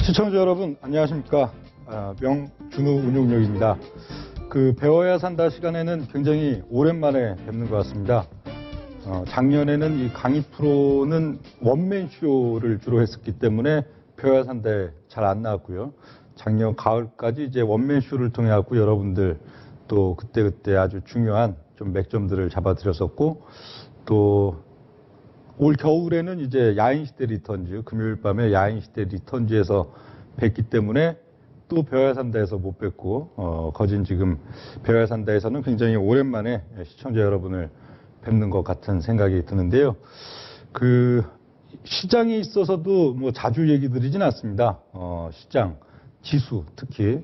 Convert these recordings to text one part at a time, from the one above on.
시청자 여러분 안녕하십니까. 명준우 운용력입니다. 배워야 산다 시간에는 굉장히 오랜만에 뵙는 것 같습니다. 작년에는 이 강의 프로는 원맨 쇼를 주로 했었기 때문에 배워야 산다에 잘 안 나왔고요. 작년 가을까지 이제 원맨 쇼를 통해 갖고 여러분들 또 그때 아주 중요한 좀 맥점들을 잡아드렸었고, 또 올 겨울에는 이제 야인시대 리턴즈, 금요일 밤에 야인시대 리턴즈에서 뵙기 때문에 또 배워야 산다에서 못 뵙고, 거진 지금 배워야 산다에서는 굉장히 오랜만에 시청자 여러분을 뵙는 것 같은 생각이 드는데요. 시장에 있어서도 뭐 자주 얘기 드리진 않습니다. 시장, 지수 특히.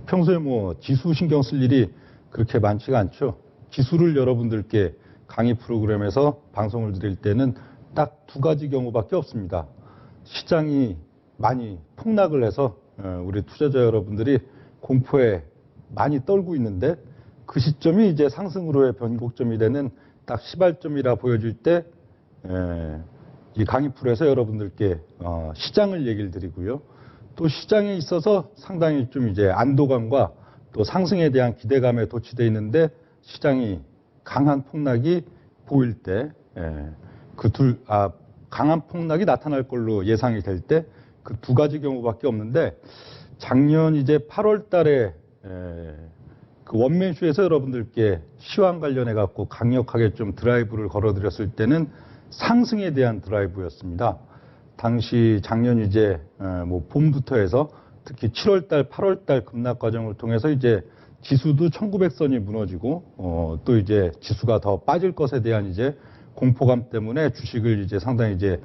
평소에 뭐 지수 신경 쓸 일이 그렇게 많지가 않죠. 지수를 여러분들께 강의 프로그램에서 방송을 드릴 때는 딱 두 가지 경우밖에 없습니다. 시장이 많이 폭락을 해서 우리 투자자 여러분들이 공포에 많이 떨고 있는데, 그 시점이 이제 상승으로의 변곡점이 되는 딱 시발점이라 보여질 때 이 강의 프로에서 여러분들께 시장을 얘기를 드리고요. 또 시장에 있어서 상당히 좀 이제 안도감과 또 상승에 대한 기대감에 도취되어 있는데, 시장이 강한 폭락이 보일 때, 강한 폭락이 나타날 걸로 예상이 될 때, 그 두 가지 경우밖에 없는데, 작년 이제 8월 달에 그 원맨쇼에서 여러분들께 시황 관련해 갖고 강력하게 좀 드라이브를 걸어드렸을 때는 상승에 대한 드라이브였습니다. 당시 작년 이제 뭐 봄부터 해서 특히 7월 달, 8월 달 급락 과정을 통해서 이제 지수도 1900선이 무너지고, 또 이제 지수가 더 빠질 것에 대한 이제 공포감 때문에 주식을 이제 상당히 이제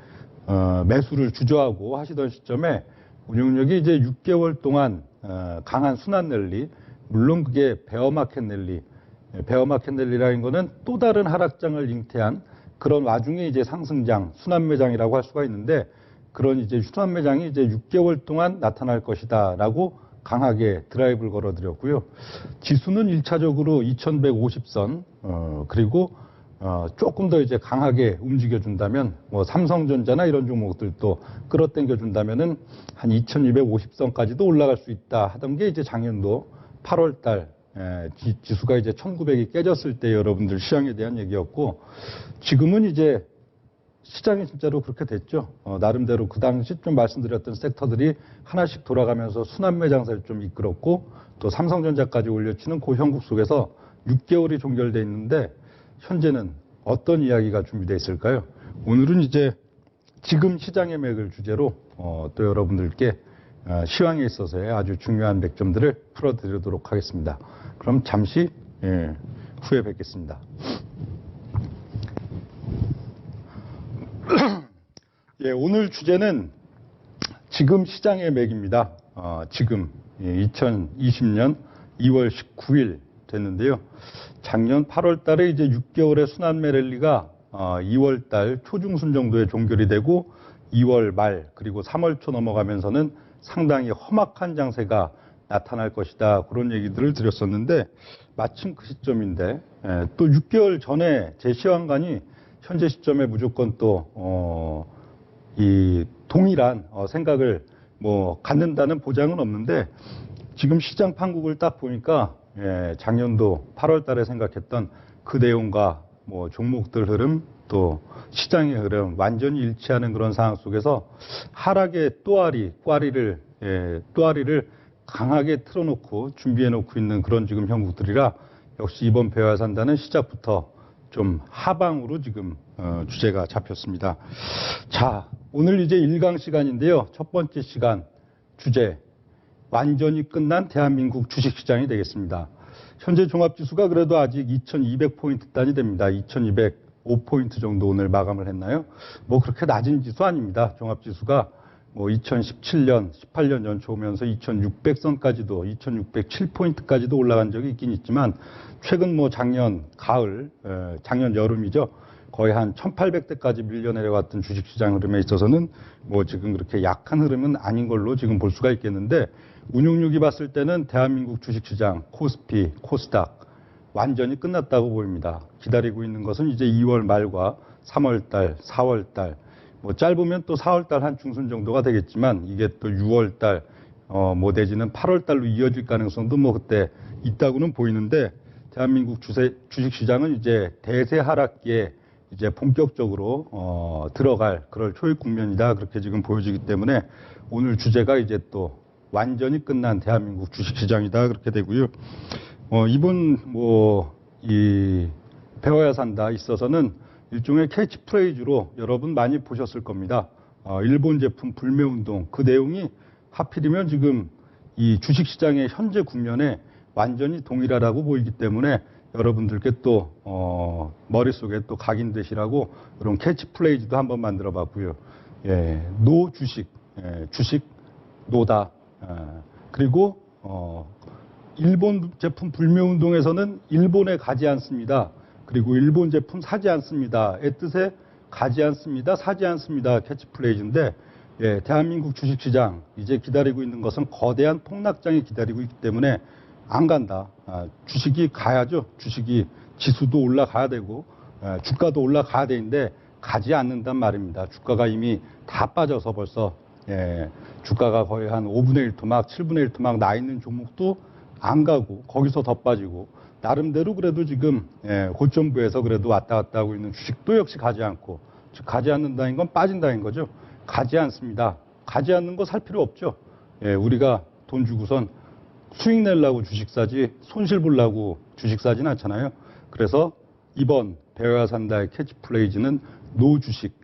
매수를 주저하고 하시던 시점에 운용력이 이제 6개월 동안 강한 순환 랠리, 물론 그게 베어마켓 랠리, 베어마켓 랠리라는 거는 또 다른 하락장을 잉태한 그런 와중에 이제 상승장, 순환 매장이라고 할 수가 있는데, 그런 이제 순환 매장이 이제 6개월 동안 나타날 것이다라고 강하게 드라이브를 걸어드렸고요. 지수는 1차적으로 2150선, 그리고 조금 더 이제 강하게 움직여준다면, 뭐 삼성전자나 이런 종목들도 끌어당겨 준다면은 한 2250선까지도 올라갈 수 있다 하던 게 이제 작년도 8월 달 지수가 이제 1900이 깨졌을 때 여러분들 시장에 대한 얘기였고, 지금은 이제 시장이 진짜로 그렇게 됐죠. 나름대로 그 당시 좀 말씀드렸던 섹터들이 하나씩 돌아가면서 순환 매장세를 좀 이끌었고, 또 삼성전자까지 올려치는 그 형국 속에서 6개월이 종결돼 있는데, 현재는 어떤 이야기가 준비되어 있을까요? 오늘은 이제 지금 시장의 맥을 주제로 또 여러분들께 시황에 있어서의 아주 중요한 맥점들을 풀어드리도록 하겠습니다. 그럼 잠시 후에 뵙겠습니다. 예, 오늘 주제는 지금 시장의 맥입니다. 지금 2020년 2월 19일 됐는데요. 작년 8월 달에 이제 6개월의 순환매 랠리가 2월 달 초중순 정도에 종결이 되고, 2월 말 그리고 3월 초 넘어가면서는 상당히 험악한 장세가 나타날 것이다, 그런 얘기들을 드렸었는데, 마침 그 시점인데 또 6개월 전에 제 시황관이 현재 시점에 무조건 또 이 동일한 생각을 뭐 갖는다는 보장은 없는데, 지금 시장 판국을 딱 보니까 작년도 8월 달에 생각했던 그 내용과 뭐 종목들 흐름, 또 시장의 흐름 완전히 일치하는 그런 상황 속에서 하락의 또아리를 강하게 틀어놓고 준비해놓고 있는 그런 지금 형국들이라, 역시 이번 배워야 산다는 시작부터 좀 하방으로 지금 주제가 잡혔습니다. 자, 오늘 이제 1강 시간인데요. 첫 번째 시간 주제, 완전히 끝난 대한민국 주식시장이 되겠습니다. 현재 종합지수가 그래도 아직 2200포인트 단위 됩니다. 2205포인트 정도 오늘 마감을 했나요? 뭐 그렇게 낮은 지수 아닙니다. 종합지수가 뭐 2017년, 18년 연초 오면서 2600선까지도, 2607포인트까지도 올라간 적이 있긴 있지만, 최근 뭐 작년 가을, 작년 여름이죠. 거의 한 1800대까지 밀려 내려갔던 주식시장 흐름에 있어서는 뭐 지금 그렇게 약한 흐름은 아닌 걸로 지금 볼 수가 있겠는데, 운용력이 봤을 때는 대한민국 주식시장, 코스피, 코스닥 완전히 끝났다고 보입니다. 기다리고 있는 것은 이제 2월 말과 3월 달, 4월 달, 뭐 짧으면 또 4월달 한 중순 정도가 되겠지만 이게 또 6월달 뭐 내지는 8월달로 이어질 가능성도 뭐 그때 있다고는 보이는데 대한민국 주식시장은 이제 대세 하락기에 이제 본격적으로 들어갈 그럴 초입 국면이다 그렇게 지금 보여지기 때문에 오늘 주제가 이제 또 완전히 끝난 대한민국 주식시장이다 그렇게 되고요. 이번 이 배워야 산다 있어서는 일종의 캐치프레이즈로 여러분 많이 보셨을 겁니다. 일본 제품 불매운동 그 내용이 하필이면 지금 이 주식시장의 현재 국면에 완전히 동일하다고 보이기 때문에 여러분들께 또 머릿속에 또 각인되시라고 이런 캐치프레이즈도 한번 만들어 봤고요. 예, 노 주식, 주식 노다. 그리고 일본 제품 불매운동에서는 일본에 가지 않습니다. 그리고 일본 제품 사지 않습니다의 뜻에 가지 않습니다, 사지 않습니다 캐치프레이즈인데 예, 대한민국 주식시장 이제 기다리고 있는 것은 거대한 폭락장이 기다리고 있기 때문에 안 간다. 주식이 가야죠. 주식이 지수도 올라가야 되고 주가도 올라가야 되는데 가지 않는단 말입니다. 주가가 이미 다 빠져서 벌써 주가가 거의 한 5분의 1 토막, 7분의 1 토막 나 있는 종목도 안 가고 거기서 더 빠지고 나름대로 그래도 지금 고점부에서 그래도 왔다 갔다 하고 있는 주식도 역시 가지 않고 즉 가지 않는다는 건 빠진다는 거죠. 가지 않습니다. 가지 않는 거 살 필요 없죠. 우리가 돈 주고선 수익 내려고 주식 사지 손실 보려고 주식 사진 않잖아요. 그래서 이번 배워야 산다의 캐치프레이즈는 노 주식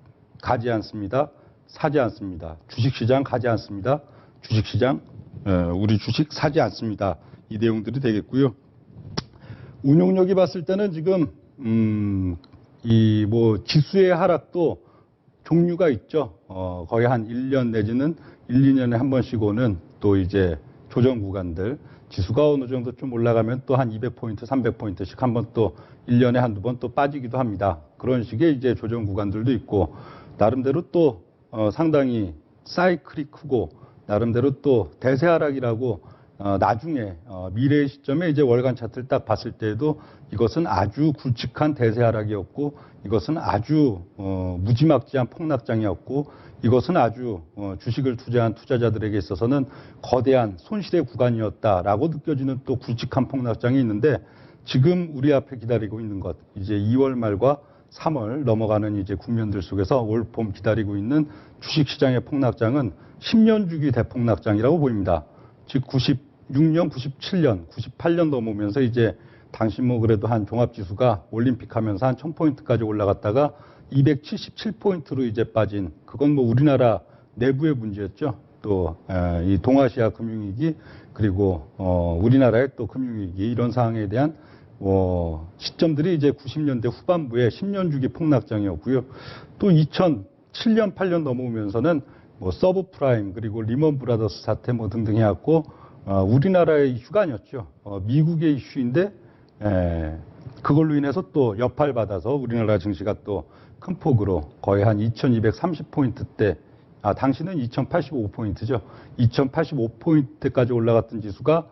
가지 않습니다. 사지 않습니다. 주식시장 가지 않습니다. 주식시장 우리 주식 사지 않습니다. 이 내용들이 되겠고요. 운용력이 봤을 때는 지금 이 뭐 지수의 하락도 종류가 있죠. 거의 한 1년 내지는 1, 2년에 한 번씩 오는 또 이제 조정 구간들 지수가 어느 정도 좀 올라가면 또 한 200포인트, 300포인트씩 한 번 또 1년에 한두 번 또 빠지기도 합니다. 그런 식의 이제 조정 구간들도 있고 나름대로 또 상당히 사이클이 크고 나름대로 또 대세 하락이라고 나중에 미래의 시점에 이제 월간 차트를 딱 봤을 때에도 이것은 아주 굵직한 대세 하락이었고 이것은 아주 무지막지한 폭락장이었고 이것은 아주 주식을 투자한 투자자들에게 있어서는 거대한 손실의 구간이었다라고 느껴지는 또 굵직한 폭락장이 있는데 지금 우리 앞에 기다리고 있는 것 이제 2월 말과 3월 넘어가는 이제 국면들 속에서 올 봄 기다리고 있는 주식시장의 폭락장은 10년 주기 대폭락장이라고 보입니다. 즉 96년, 97년, 98년 넘으면서 이제 당시 뭐 그래도 한 종합지수가 올림픽 하면서 한 1000포인트까지 올라갔다가 277포인트로 이제 빠진 그건 뭐 우리나라 내부의 문제였죠. 또 이 동아시아 금융위기 그리고 우리나라의 또 금융위기 이런 상황에 대한 시점들이 이제 90년대 후반부에 10년 주기 폭락장이었고요. 또 2007년, 8년 넘어오면서는 뭐 서브프라임 그리고 리먼 브라더스 사태 뭐 등등 해왔고 우리나라의 이슈가 아니었죠. 미국의 이슈인데 그걸로 인해서 또 여파를 받아서 우리나라 증시가 또 큰 폭으로 거의 한 2230포인트대 당시는 2085포인트죠. 2085포인트까지 올라갔던 지수가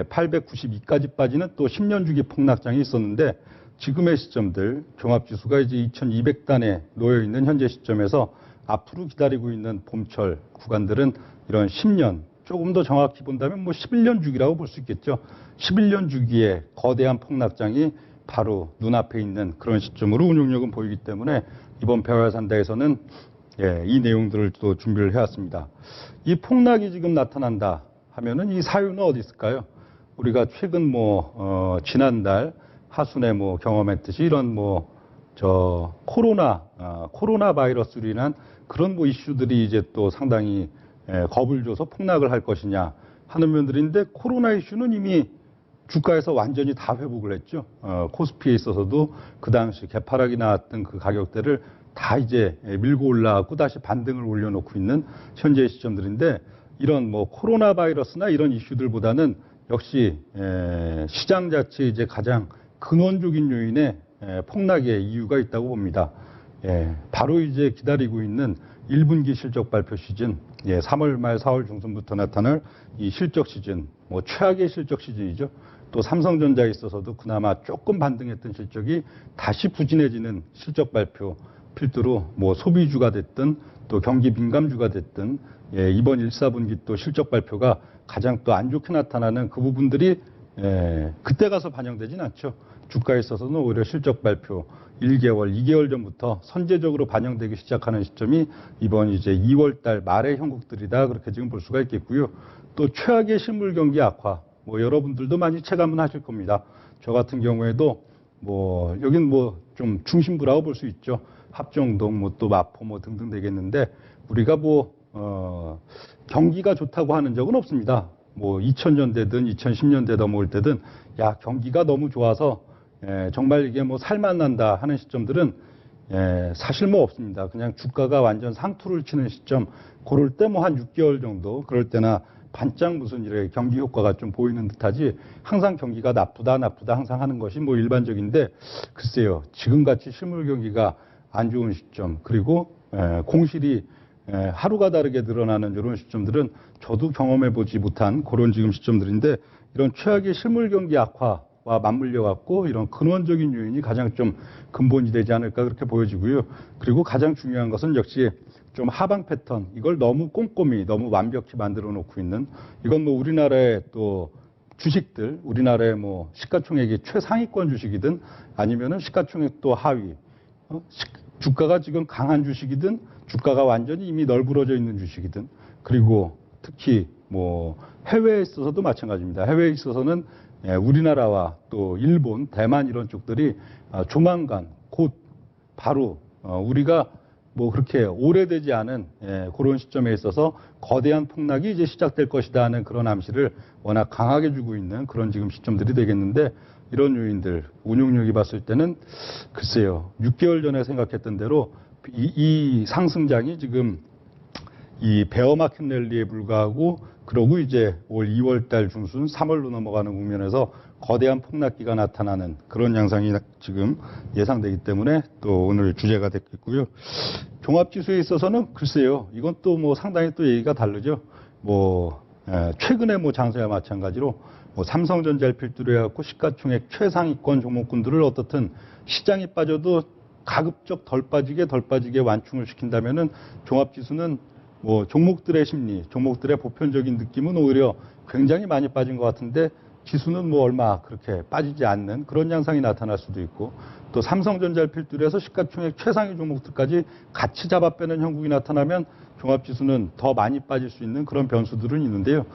892까지 빠지는 또 10년 주기 폭락장이 있었는데 지금의 시점들 종합지수가 이제 2200단에 놓여 있는 현재 시점에서 앞으로 기다리고 있는 봄철 구간들은 이런 10년 조금 더 정확히 본다면 뭐 11년 주기라고 볼 수 있겠죠. 11년 주기의 거대한 폭락장이 바로 눈앞에 있는 그런 시점으로 운용력은 보이기 때문에 이번 배워야 산다에서는 이 내용들을 또 준비를 해왔습니다. 이 폭락이 지금 나타난다 하면은 이 사유는 어디 있을까요? 우리가 최근 지난달 하순에 경험했듯이 이런 코로나 바이러스로 인한 그런 이슈들이 이제 또 상당히 겁을 줘서 폭락을 할 것이냐 하는 면들인데 코로나 이슈는 이미 주가에서 완전히 다 회복을 했죠. 코스피에 있어서도 그 당시 개파락이 나왔던 그 가격대를 다 이제 밀고 올라가고 다시 반등을 올려놓고 있는 현재의 시점들인데 이런 코로나 바이러스나 이런 이슈들보다는 역시 시장 자체 이제 가장 근원적인 요인의 폭락의 이유가 있다고 봅니다. 바로 이제 기다리고 있는 1분기 실적 발표 시즌, 3월 말 4월 중순부터 나타날 이 실적 시즌, 최악의 실적 시즌이죠. 또 삼성전자에 있어서도 그나마 조금 반등했던 실적이 다시 부진해지는 실적 발표 필두로 소비주가 됐든 또 경기 민감주가 됐든 이번 1, 4분기 또 실적 발표가 가장 또 안 좋게 나타나는 그 부분들이 그때 가서 반영되진 않죠. 주가에 있어서는 오히려 실적 발표 1개월, 2개월 전부터 선제적으로 반영되기 시작하는 시점이 이번 이제 2월 달 말의 형국들이다. 그렇게 지금 볼 수가 있겠고요. 또 최악의 실물 경기 악화, 뭐 여러분들도 많이 체감은 하실 겁니다. 저 같은 경우에도 뭐 여긴 뭐 좀 중심부라고 볼 수 있죠. 합정동, 뭐 또 마포 뭐 등등 되겠는데 우리가 뭐 경기가 좋다고 하는 적은 없습니다. 뭐 2000년대든 2010년대 넘어올 때든 야 경기가 너무 좋아서 정말 이게 뭐 살맛난다 하는 시점들은 사실 뭐 없습니다. 그냥 주가가 완전 상투를 치는 시점 그럴 때 뭐 한 6개월 정도 그럴 때나 반짝 무슨 이래 경기 효과가 좀 보이는 듯하지 항상 경기가 나쁘다 항상 하는 것이 뭐 일반적인데 글쎄요 지금같이 실물 경기가 안 좋은 시점 그리고 공실이 하루가 다르게 늘어나는 이런 시점들은 저도 경험해 보지 못한 그런 지금 시점들인데 이런 최악의 실물 경기 악화와 맞물려 갖고 이런 근원적인 요인이 가장 좀 근본이 되지 않을까 그렇게 보여지고요. 그리고 가장 중요한 것은 역시 좀 하방 패턴 이걸 너무 꼼꼼히 너무 완벽히 만들어 놓고 있는 이건 뭐 우리나라의 또 주식들 우리나라의 뭐 시가총액이 최상위권 주식이든 아니면은 시가총액 또 하위 주가가 지금 강한 주식이든 주가가 완전히 이미 널브러져 있는 주식이든 그리고 특히 뭐 해외에 있어서도 마찬가지입니다. 해외에 있어서는 우리나라와 또 일본, 대만 이런 쪽들이 조만간 곧 바로 우리가 뭐 그렇게 오래되지 않은 그런 시점에 있어서 거대한 폭락이 이제 시작될 것이다 하는 그런 암시를 워낙 강하게 주고 있는 그런 지금 시점들이 되겠는데 이런 요인들 운용력이 봤을 때는 글쎄요 6개월 전에 생각했던 대로 이 상승장이 지금 이 베어마켓 랠리에 불과하고 그러고 이제 올 2월 달 중순 3월로 넘어가는 국면에서 거대한 폭락기가 나타나는 그런 양상이 지금 예상되기 때문에 또 오늘 주제가 됐겠고요. 종합지수에 있어서는 글쎄요. 이건 또 뭐 상당히 또 얘기가 다르죠. 뭐 최근에 뭐 장세와 마찬가지로 뭐 삼성전자를 필두로 해갖고 시가총액 최상위권 종목군들을 어떻든 시장이 빠져도 가급적 덜 빠지게 완충을 시킨다면은 종합지수는 뭐 종목들의 심리, 종목들의 보편적인 느낌은 오히려 굉장히 많이 빠진 것 같은데 지수는 뭐 얼마 그렇게 빠지지 않는 그런 양상이 나타날 수도 있고 또 삼성전자를 필두로 해서 시가총액 최상위 종목들까지 같이 잡아 빼는 형국이 나타나면 종합지수는 더 많이 빠질 수 있는 그런 변수들은 있는데요.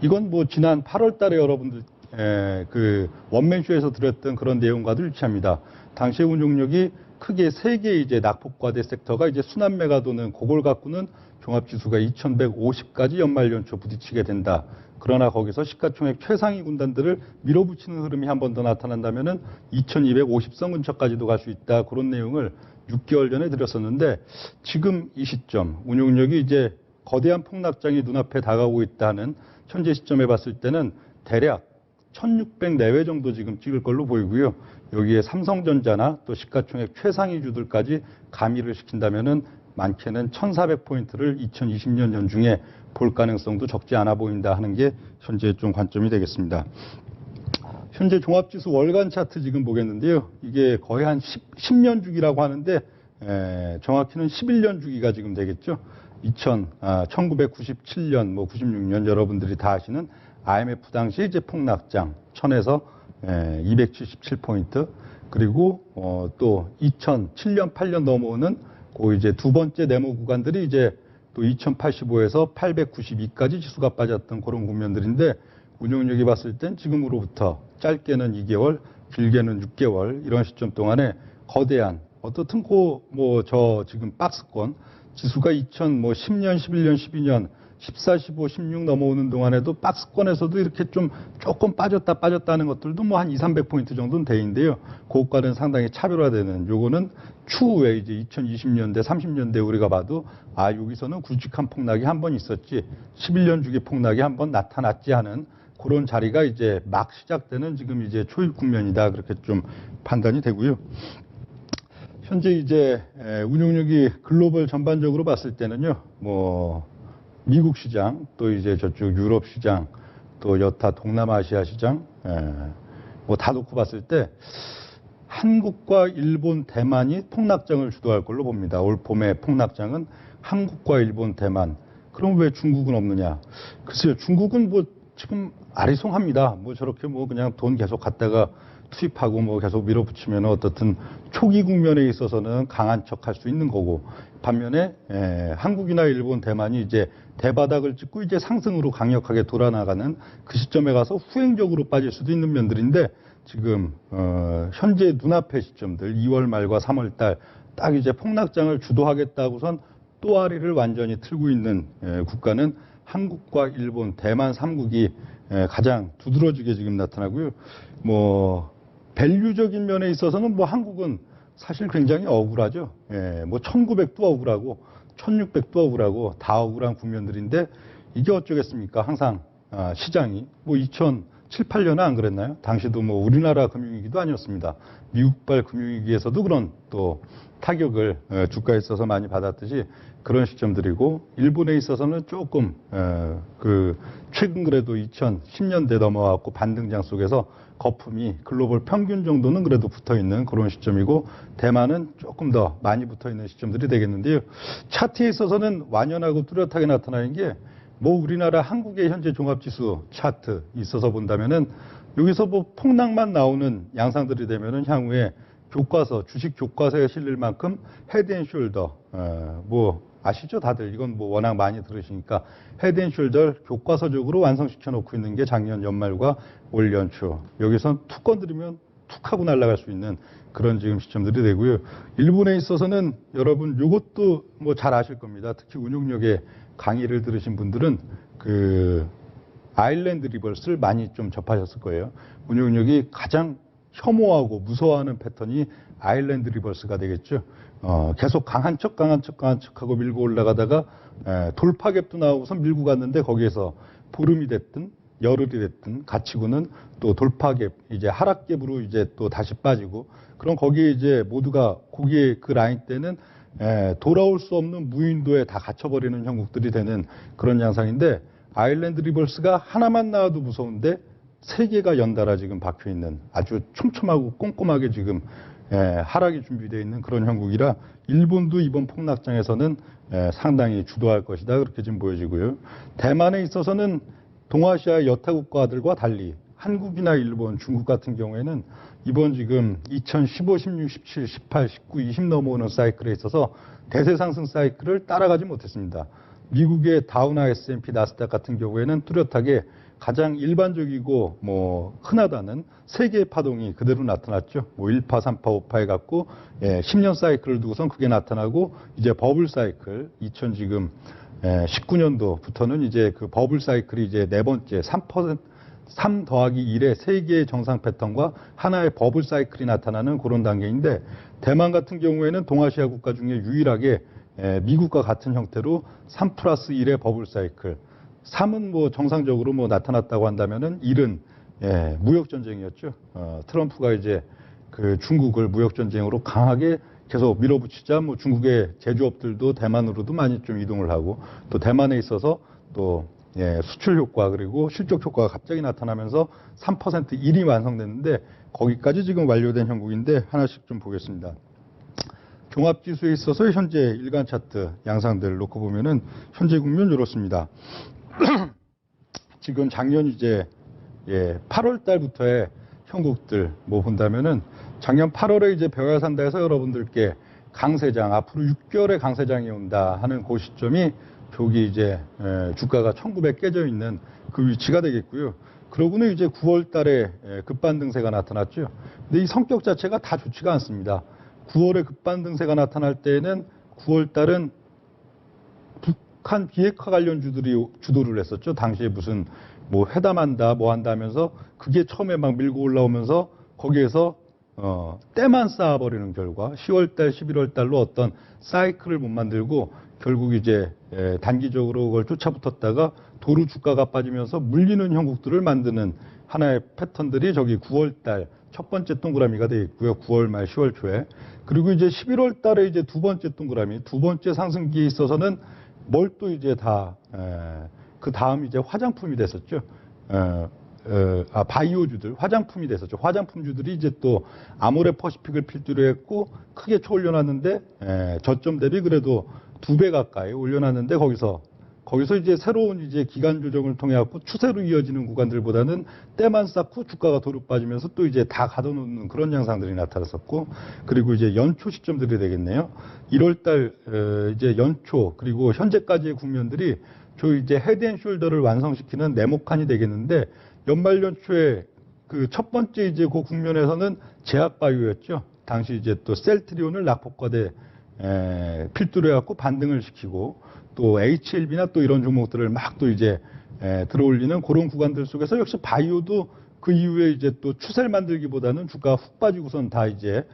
이건 뭐 지난 8월 달에 여러분들 그 원맨쇼에서 드렸던 그런 내용과도 일치합니다. 당시의 운용력이 크게 세 개의 이제 낙폭과대 섹터가 이제 순환매가 도는 그걸 갖고는 종합지수가 2150까지 연말연초 부딪히게 된다. 그러나 거기서 시가총액 최상위 군단들을 밀어붙이는 흐름이 한 번 더 나타난다면은 2250선 근처까지도 갈 수 있다. 그런 내용을 6개월 전에 드렸었는데 지금 이 시점 운용력이 이제 거대한 폭락장이 눈앞에 다가오고 있다는 현재 시점에 봤을 때는 대략 1600 내외 정도 지금 찍을 걸로 보이고요. 여기에 삼성전자나 또 시가총액 최상위주들까지 가미를 시킨다면은 많게는 1400포인트를 2020년 연중에 볼 가능성도 적지 않아 보인다 하는 게 현재 좀 관점이 되겠습니다. 현재 종합지수 월간 차트 지금 보겠는데요. 이게 거의 한 10년 주기라고 하는데 정확히는 11년 주기가 지금 되겠죠. 1997년, 뭐 96년 여러분들이 다 아시는 IMF 당시 이제 폭락장 1000에서 277포인트 그리고 또 2007년, 8년 넘어오는 그 이제 두 번째 네모 구간들이 이제 또 2085에서 892까지 지수가 빠졌던 그런 국면들인데 운용력이 봤을 땐 지금으로부터 짧게는 2개월, 길게는 6개월 이런 시점 동안에 거대한 어떻든 뭐 저 지금 박스권 지수가 2010년, 11년, 12년 14, 15, 16 넘어오는 동안에도 박스권에서도 이렇게 좀 조금 빠졌다는 것들도 뭐 한 2, 300포인트 정도는 돼있는데요. 그것과는 상당히 차별화되는 요거는 추후에 이제 2020년대, 30년대 우리가 봐도 아, 여기서는 굵직한 폭락이 한 번 있었지 11년 주기 폭락이 한 번 나타났지 하는 그런 자리가 이제 막 시작되는 지금 이제 초입 국면이다. 그렇게 좀 판단이 되고요. 현재 이제 운용력이 글로벌 전반적으로 봤을 때는요. 뭐 미국 시장, 또 이제 저쪽 유럽 시장, 또 여타 동남아시아 시장, 뭐 다 놓고 봤을 때 한국과 일본, 대만이 폭락장을 주도할 걸로 봅니다. 올 봄의 폭락장은 한국과 일본, 대만. 그럼 왜 중국은 없느냐? 글쎄요, 중국은 뭐 지금 아리송합니다. 뭐 저렇게 뭐 그냥 돈 계속 갖다가 투입하고 뭐 계속 밀어붙이면 어떻든 초기 국면에 있어서는 강한 척 할 수 있는 거고, 반면에 한국이나 일본, 대만이 이제 대바닥을 찍고 이제 상승으로 강력하게 돌아나가는 그 시점에 가서 후행적으로 빠질 수도 있는 면들인데, 지금 현재 눈앞의 시점들 2월 말과 3월 달 딱 이제 폭락장을 주도하겠다고선 또아리를 완전히 틀고 있는 국가는 한국과 일본, 대만 3국이 가장 두드러지게 지금 나타나고요. 뭐 밸류적인 면에 있어서는 뭐 한국은 사실 굉장히 억울하죠. 뭐 1900도 억울하고 1600도 억울하고 다 억울한 국면들인데, 이게 어쩌겠습니까? 항상 시장이 뭐 2007, 8년에 안 그랬나요? 당시도 뭐 우리나라 금융위기도 아니었습니다. 미국발 금융위기에서도 그런 또 타격을 주가에 있어서 많이 받았듯이 그런 시점들이고, 일본에 있어서는 조금 최근 그래도 2010년대 넘어왔고 반등장 속에서 거품이 글로벌 평균 정도는 그래도 붙어있는 그런 시점이고, 대만은 조금 더 많이 붙어있는 시점들이 되겠는데요. 차트에 있어서는 완연하고 뚜렷하게 나타나는 게, 뭐 우리나라 한국의 현재 종합지수 차트 있어서 본다면은 여기서 뭐 폭락만 나오는 양상들이 되면은 향후에 교과서, 주식 교과서에 실릴 만큼 헤드앤숄더, 뭐 아시죠 다들? 이건 뭐 워낙 많이 들으시니까 헤드앤숄더 교과서적으로 완성시켜 놓고 있는 게 작년 연말과 올 연초. 여기선 툭 건드리면 툭 하고 날아갈 수 있는 그런 지금 시점들이 되고요. 일본에 있어서는 여러분 요것도 뭐 잘 아실 겁니다. 특히 운용력의 강의를 들으신 분들은 아일랜드 리버스를 많이 좀 접하셨을 거예요. 운용력이 가장 혐오하고 무서워하는 패턴이 아일랜드 리버스가 되겠죠. 계속 강한 척 하고 밀고 올라가다가 돌파갭도 나오고서 밀고 갔는데, 거기에서 보름이 됐든 열흘이 됐든 갇히고는 또 돌파갭, 이제 하락갭으로 이제 또 다시 빠지고, 그럼 거기에 이제 모두가 거기에 그 라인 때는 돌아올 수 없는 무인도에 다 갇혀버리는 형국들이 되는 그런 양상인데, 아일랜드 리버스가 하나만 나와도 무서운데 세 개가 연달아 지금 박혀 있는 아주 촘촘하고 꼼꼼하게 지금 하락이 준비되어 있는 그런 형국이라, 일본도 이번 폭락장에서는 상당히 주도할 것이다, 그렇게 지금 보여지고요. 대만에 있어서는 동아시아 여타 국가들과 달리 한국이나 일본, 중국 같은 경우에는 이번 지금 2015, 16, 17, 18, 19, 20 넘어오는 사이클에 있어서 대세 상승 사이클을 따라가지 못했습니다. 미국의 다우나 S&P 나스닥 같은 경우에는 뚜렷하게 가장 일반적이고 뭐 흔하다는 세 개의 파동이 그대로 나타났죠. 뭐 1파, 3파, 5파 해갖고 10년 사이클을 두고선 그게 나타나고, 이제 버블 사이클 2019년도부터는 이제 그 버블 사이클이 이제 네 번째 3 더하기 1의 세 개의 정상 패턴과 하나의 버블 사이클이 나타나는 그런 단계인데, 대만 같은 경우에는 동아시아 국가 중에 유일하게 미국과 같은 형태로 3 플러스 1의 버블 사이클, 3은 뭐 정상적으로 뭐 나타났다고 한다면은 1은 무역전쟁이었죠. 트럼프가 이제 그 중국을 무역전쟁으로 강하게 계속 밀어붙이자 뭐 중국의 제조업들도 대만으로도 많이 좀 이동을 하고, 또 대만에 있어서 또 수출 효과 그리고 실적 효과가 갑자기 나타나면서 3% 1이 완성됐는데, 거기까지 지금 완료된 형국인데 하나씩 좀 보겠습니다. 종합지수에 있어서 현재 일간 차트 양상들 놓고 보면은 현재 국면 이렇습니다. 지금 작년 이제 8월 달부터의 형국들 뭐 본다면은, 작년 8월에 이제 벼야산다에서 여러분들께 강세장, 앞으로 6개월의 강세장이 온다 하는 그 시점이 저기 이제 주가가 1900 깨져 있는 그 위치가 되겠고요. 그러고는 이제 9월 달에 급반등세가 나타났죠. 근데 이 성격 자체가 다 좋지가 않습니다. 9월에 급반등세가 나타날 때에는 9월 달은 북한 비핵화 관련주들이 주도를 했었죠. 당시에 무슨 뭐 회담한다 뭐 한다 하면서 그게 처음에 막 밀고 올라오면서 거기에서 때만 쌓아버리는 결과 10월달, 11월달로 어떤 사이클을 못 만들고 결국 이제 단기적으로 그걸 쫓아붙었다가 도루 주가가 빠지면서 물리는 형국들을 만드는 하나의 패턴들이 저기 9월달 첫 번째 동그라미가 되어 있고요. 9월 말 10월 초에. 그리고 이제 11월 달에 이제 두 번째 동그라미, 두 번째 상승기에 있어서는 뭘 또 이제 다 그 다음 이제 화장품이 됐었죠. 바이오주들, 화장품이 됐었죠. 화장품주들이 이제 또 아모레 퍼시픽을 필두로 했고 크게 올려놨는데 저점 대비 그래도 2배 가까이 올려놨는데 거기서 이제 새로운 이제 기간 조정을 통해 갖고 추세로 이어지는 구간들보다는 때만 쌓고 주가가 도로 빠지면서 또 이제 다 가둬놓는 그런 양상들이 나타났었고, 그리고 이제 연초 시점들이 되겠네요. 1월달 이제 연초 그리고 현재까지의 국면들이 저희 이제 헤드앤숄더를 완성시키는 네모칸이 되겠는데, 연말 연초에 그 첫 번째 이제 그 국면에서는 제약바이오였죠. 당시 이제 또 셀트리온을 낙폭과대 필두로 해갖고 반등을 시키고, 또 HLB나 또 이런 종목들을 막 또 이제 들어올리는 그런 구간들 속에서 역시 바이오도 그 이후에 이제 또 추세를 만들기보다는 주가가 훅 빠지고선 다 이제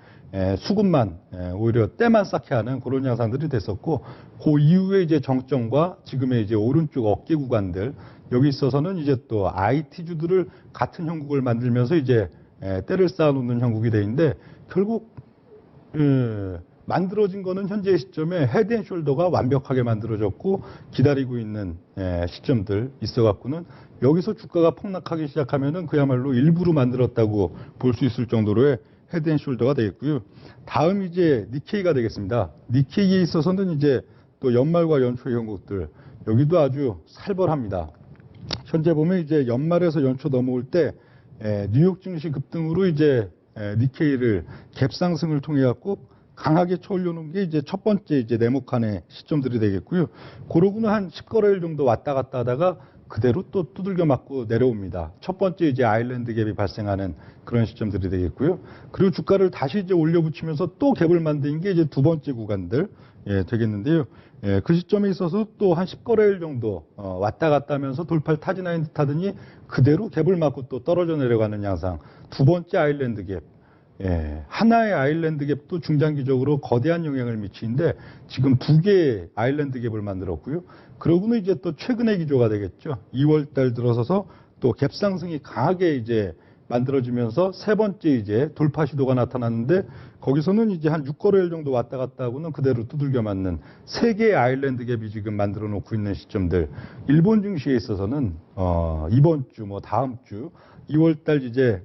수급만 오히려 때만 쌓게 하는 그런 양상들이 됐었고, 그 이후에 이제 정점과 지금의 이제 오른쪽 어깨 구간들, 여기 있어서는 이제 또 IT주들을 같은 형국을 만들면서 이제 때를 쌓아놓는 형국이 되는데, 결국 만들어진 거는 현재 시점에 헤드앤숄더가 완벽하게 만들어졌고 기다리고 있는 시점들 있어갖고는 여기서 주가가 폭락하기 시작하면은 그야말로 일부러 만들었다고 볼 수 있을 정도로의 헤드앤숄더가 되겠고요. 다음 이제 니케이가 되겠습니다. 니케이에 있어서는 이제 또 연말과 연초의 형국들, 여기도 아주 살벌합니다. 현재 보면 이제 연말에서 연초 넘어올 때 뉴욕 증시 급등으로 이제 니케이를 갭상승을 통해 갖고 강하게 쳐올려놓은 게 이제 첫 번째 이제 네모칸의 시점들이 되겠고요. 그러고는 한 10거래일 정도 왔다 갔다 하다가 그대로 또 두들겨 맞고 내려옵니다. 첫 번째 이제 아일랜드 갭이 발생하는 그런 시점들이 되겠고요. 그리고 주가를 다시 이제 올려붙이면서 또 갭을 만드는 게 이제 두 번째 구간들 되겠는데요. 그 시점에 있어서 또 한 10거래일 정도 왔다 갔다 하면서 돌파를 타진하는 듯 하더니 그대로 갭을 맞고 또 떨어져 내려가는 양상. 두 번째 아일랜드 갭. 하나의 아일랜드 갭도 중장기적으로 거대한 영향을 미치는데 지금 2개의 아일랜드 갭을 만들었고요. 그러고는 이제 또 최근의 기조가 되겠죠. 2월 달 들어서서 또 갭 상승이 강하게 이제 만들어지면서 세 번째 이제 돌파 시도가 나타났는데, 거기서는 이제 한 6거래일 정도 왔다 갔다 하고는 그대로 두들겨 맞는 3개의 아일랜드 갭이 지금 만들어 놓고 있는 시점들. 일본 증시에 있어서는 이번 주 다음 주 2월 달 이제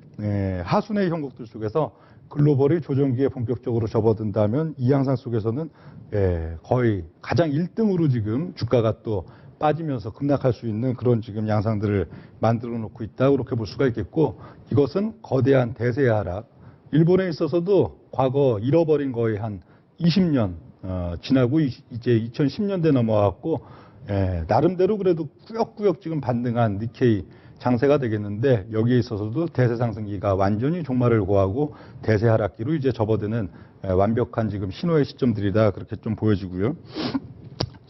하순의 형국들 속에서 글로벌이 조정기에 본격적으로 접어든다면 이 양상 속에서는 거의 가장 1등으로 지금 주가가 또 빠지면서 급락할 수 있는 그런 지금 양상들을 만들어 놓고 있다, 그렇게 볼 수가 있겠고, 이것은 거대한 대세 하락. 일본에 있어서도 과거 잃어버린 거의 한 20년 지나고 이제 2010년대 넘어왔고, 나름대로 그래도 꾸역꾸역 지금 반등한 니케이 장세가 되겠는데, 여기에 있어서도 대세 상승기가 완전히 종말을 고하고 대세 하락기로 이제 접어드는 완벽한 지금 신호의 시점들이다, 그렇게 좀 보여지고요.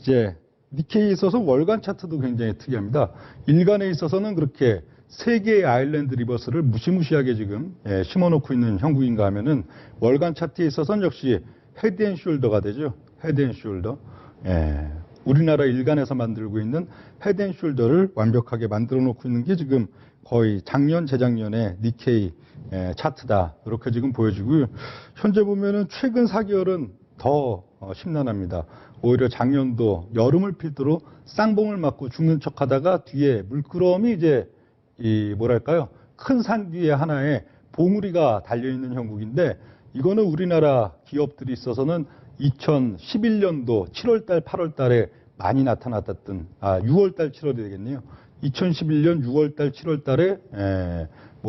이제 니케이에 있어서 월간 차트도 굉장히 특이합니다. 일간에 있어서는 그렇게 3개의 아일랜드 리버스를 무시무시하게 지금 심어놓고 있는 형국인가 하면은, 월간 차트에 있어서는 역시 헤드앤숄더가 되죠. 헤드앤숄더. 우리나라 일간에서 만들고 있는 헤드앤숄더를 완벽하게 만들어 놓고 있는 게 지금 거의 작년, 재작년에 니케이 차트다, 이렇게 지금 보여지고요. 현재 보면은 최근 4개월은 더 심란합니다. 오히려 작년도 여름을 필두로 쌍봉을 맞고 죽는 척 하다가 뒤에 물끄러미 이제 큰 산 뒤에 하나의 봉우리가 달려있는 형국인데, 이거는 우리나라 기업들이 있어서는 2011년도 7월달, 8월달에 많이 나타났던 6월달, 7월이 되겠네요. 2011년 6월달, 7월달에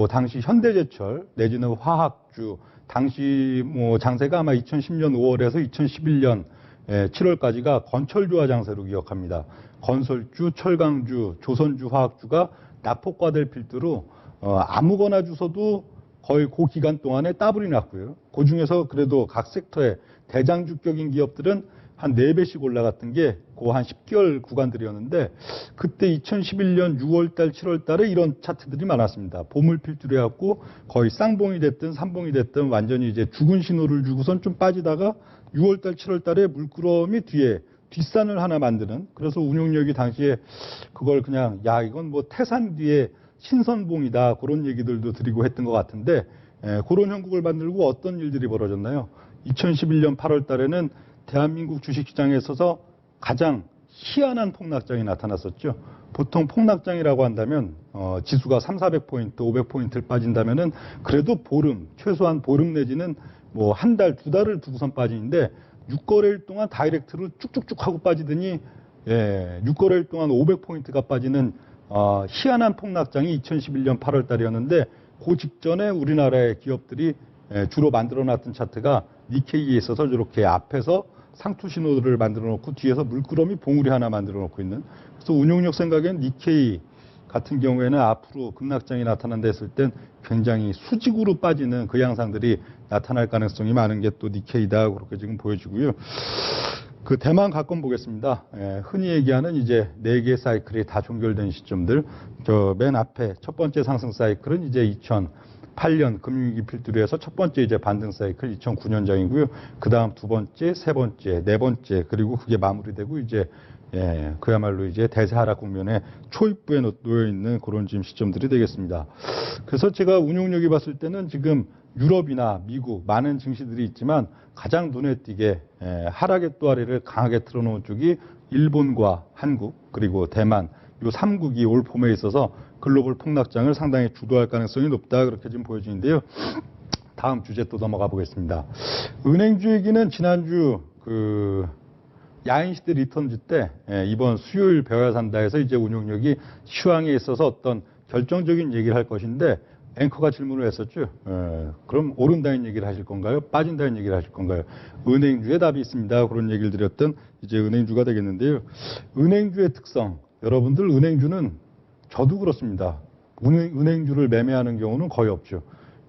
당시 현대제철 내지는 화학주, 당시 장세가 아마 2010년 5월에서 2011년 7월까지가 건철주화 장세로 기억합니다. 건설주, 철강주, 조선주, 화학주가 낙폭과대를 필두로 아무거나 주서도 거의 그 기간 동안에 따블이 났고요. 그 중에서 그래도 각 섹터의 대장주격인 기업들은 한 4배씩 올라갔던 게 그 한 10개월 구간들이었는데, 그때 2011년 6월달, 7월달에 이런 차트들이 많았습니다. 봄을 필두로 해갖고 거의 쌍봉이 됐든 삼봉이 됐든 완전히 이제 죽은 신호를 주고선 좀 빠지다가 6월달, 7월달에 물끄러미 뒤에 뒷산을 하나 만드는, 그래서 운용력이 당시에 그걸 그냥 이건 태산 뒤에 신선봉이다, 그런 얘기들도 드리고 했던 것 같은데, 그런 형국을 만들고 어떤 일들이 벌어졌나요? 2011년 8월 달에는 대한민국 주식시장에 있어서 가장 희한한 폭락장이 나타났었죠. 보통 폭락장이라고 한다면 지수가 300~400포인트, 500포인트를 빠진다면은 그래도 보름, 최소한 보름 내지는 뭐 한 달, 두 달을 두고선 빠지는데 6거래일 동안 다이렉트로 쭉쭉쭉 하고 빠지더니 6거래일 동안 500포인트가 빠지는 희한한 폭락장이 2011년 8월 달이었는데 그 직전에 우리나라의 기업들이 주로 만들어놨던 차트가 니케이에 있어서 이렇게 앞에서 상투 신호를 만들어 놓고 뒤에서 물끄러미 봉우리 하나 만들어 놓고 있는. 그래서 운용력 생각엔 니케이 같은 경우에는 앞으로 급락장이 나타난다 했을 땐 굉장히 수직으로 빠지는 그 양상들이 나타날 가능성이 많은 게 또 니케이다 그렇게 지금 보여지고요. 그 대만 가건 보겠습니다. 흔히 얘기하는 이제 4개의 사이클이 다 종결된 시점들. 저 맨 앞에 첫 번째 상승 사이클은 이제 2008년 금융위기 필두로 해서 첫 번째 이제 반등 사이클 2009년장이고요. 그 다음 두 번째, 세 번째, 네 번째, 그리고 그게 마무리되고 이제 그야말로 이제 대세 하락 국면에 초입부에 놓여 있는 그런 지금 시점들이 되겠습니다. 그래서 제가 운용력이 봤을 때는 지금 유럽이나 미국 많은 증시들이 있지만 가장 눈에 띄게 하락의 또아리를 강하게 틀어놓은 쪽이 일본과 한국 그리고 대만 이 3국이 올 봄에 있어서 글로벌 폭락장을 상당히 주도할 가능성이 높다 그렇게 지금 보여지는데요. 다음 주제 또 넘어가 보겠습니다. 은행주 얘기는 지난주 야인시대 리턴즈 때 이번 수요일 배워야 산다에서 이제 운용력이 시황에 있어서 어떤 결정적인 얘기를 할 것인데 앵커가 질문을 했었죠. 그럼 오른다는 얘기를 하실 건가요? 빠진다는 얘기를 하실 건가요? 은행주에 답이 있습니다. 그런 얘기를 드렸던 이제 은행주가 되겠는데요. 은행주의 특성, 여러분들 은행주는 저도 그렇습니다. 은행주를 매매하는 경우는 거의 없죠.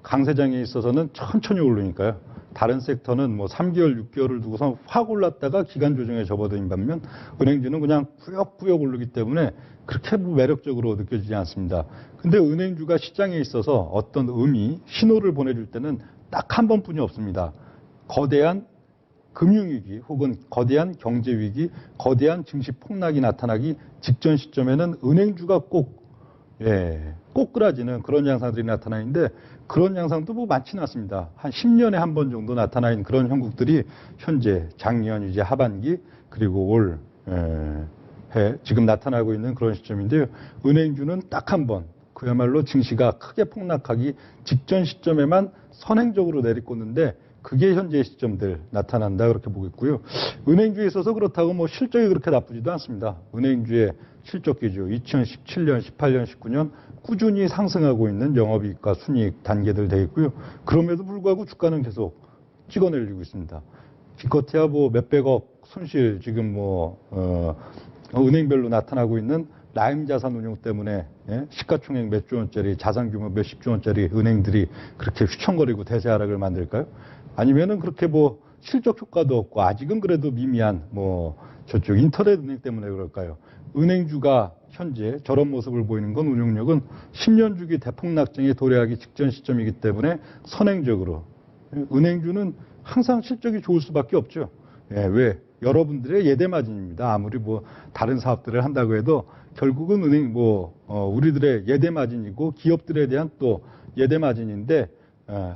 강세장에 있어서는 천천히 오르니까요. 다른 섹터는 뭐 3개월, 6개월을 두고서 확 올랐다가 기간 조정에 접어든 반면 은행주는 그냥 꾸역꾸역 오르기 때문에 그렇게 매력적으로 느껴지지 않습니다. 근데 은행주가 시장에 있어서 어떤 의미, 신호를 보내줄 때는 딱 한 번뿐이 없습니다. 거대한 금융위기 혹은 거대한 경제위기, 거대한 증시 폭락이 나타나기 직전 시점에는 은행주가 꼭 꼬꾸라지는 그런 양상들이 나타나는데 그런 양상도 뭐 많지는 않습니다. 한 10년에 한 번 정도 나타나는 그런 형국들이 현재 작년 이제 하반기 그리고 올 해 지금 나타나고 있는 그런 시점인데요. 은행주는 딱 한 번 그야말로 증시가 크게 폭락하기 직전 시점에만 선행적으로 내리꽂는데 그게 현재의 시점들 나타난다 그렇게 보겠고요. 은행주에 있어서 그렇다고 뭐 실적이 그렇게 나쁘지도 않습니다. 은행주의 실적 기조 2017년, 18년, 19년 꾸준히 상승하고 있는 영업이익과 순이익 단계들 되어 있고요. 그럼에도 불구하고 주가는 계속 찍어내리고 있습니다. 기껏해야 뭐 몇백억 손실 지금 은행별로 나타나고 있는 라임 자산 운용 때문에 시가총액 몇 조 원짜리 자산 규모 몇십 조 원짜리 은행들이 그렇게 휘청거리고 대세 하락을 만들까요? 아니면은 그렇게 뭐 실적 효과도 없고 아직은 그래도 미미한 저쪽 인터넷 은행 때문에 그럴까요? 은행주가 현재 저런 모습을 보이는 건 운용력은 10년 주기 대폭락장에 도래하기 직전 시점이기 때문에 선행적으로 은행주는 항상 실적이 좋을 수밖에 없죠. 왜? 여러분들의 예대 마진입니다. 아무리 다른 사업들을 한다고 해도 결국은 은행 우리들의 예대 마진이고 기업들에 대한 또 예대 마진인데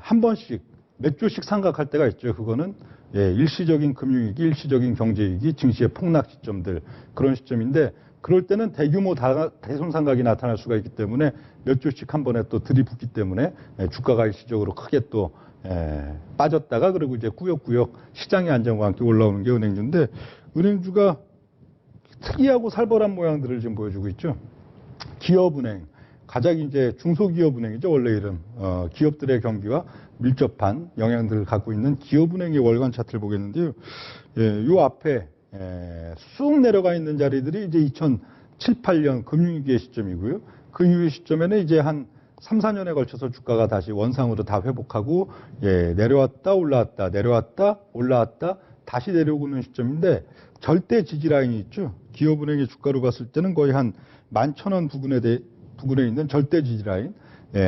한 번씩 몇 조씩 상각할 때가 있죠. 그거는 일시적인 금융위기, 일시적인 경제위기, 증시의 폭락 시점들 그런 시점인데 그럴 때는 대규모 대손상각이 나타날 수가 있기 때문에 몇 조씩 한 번에 또 들이붓기 때문에 주가가 일시적으로 크게 또 빠졌다가 그리고 이제 꾸역꾸역 시장의 안정과 함께 올라오는 게 은행주인데 은행주가 특이하고 살벌한 모양들을 지금 보여주고 있죠. 기업은행, 가장 이제 중소기업은행이죠. 원래 이름. 기업들의 경기와 밀접한 영향들을 갖고 있는 기업은행의 월간 차트를 보겠는데요. 요 앞에 쑥 내려가 있는 자리들이 이제 2007, 8년 금융위기의 시점이고요. 그 이후의 시점에는 이제 한 3, 4년에 걸쳐서 주가가 다시 원상으로 다 회복하고 내려왔다 올라왔다 내려왔다 올라왔다 다시 내려오는 시점인데 절대 지지 라인이 있죠. 기업은행의 주가로 봤을 때는 거의 한 11,000원 부근에 있는 절대 지지 라인.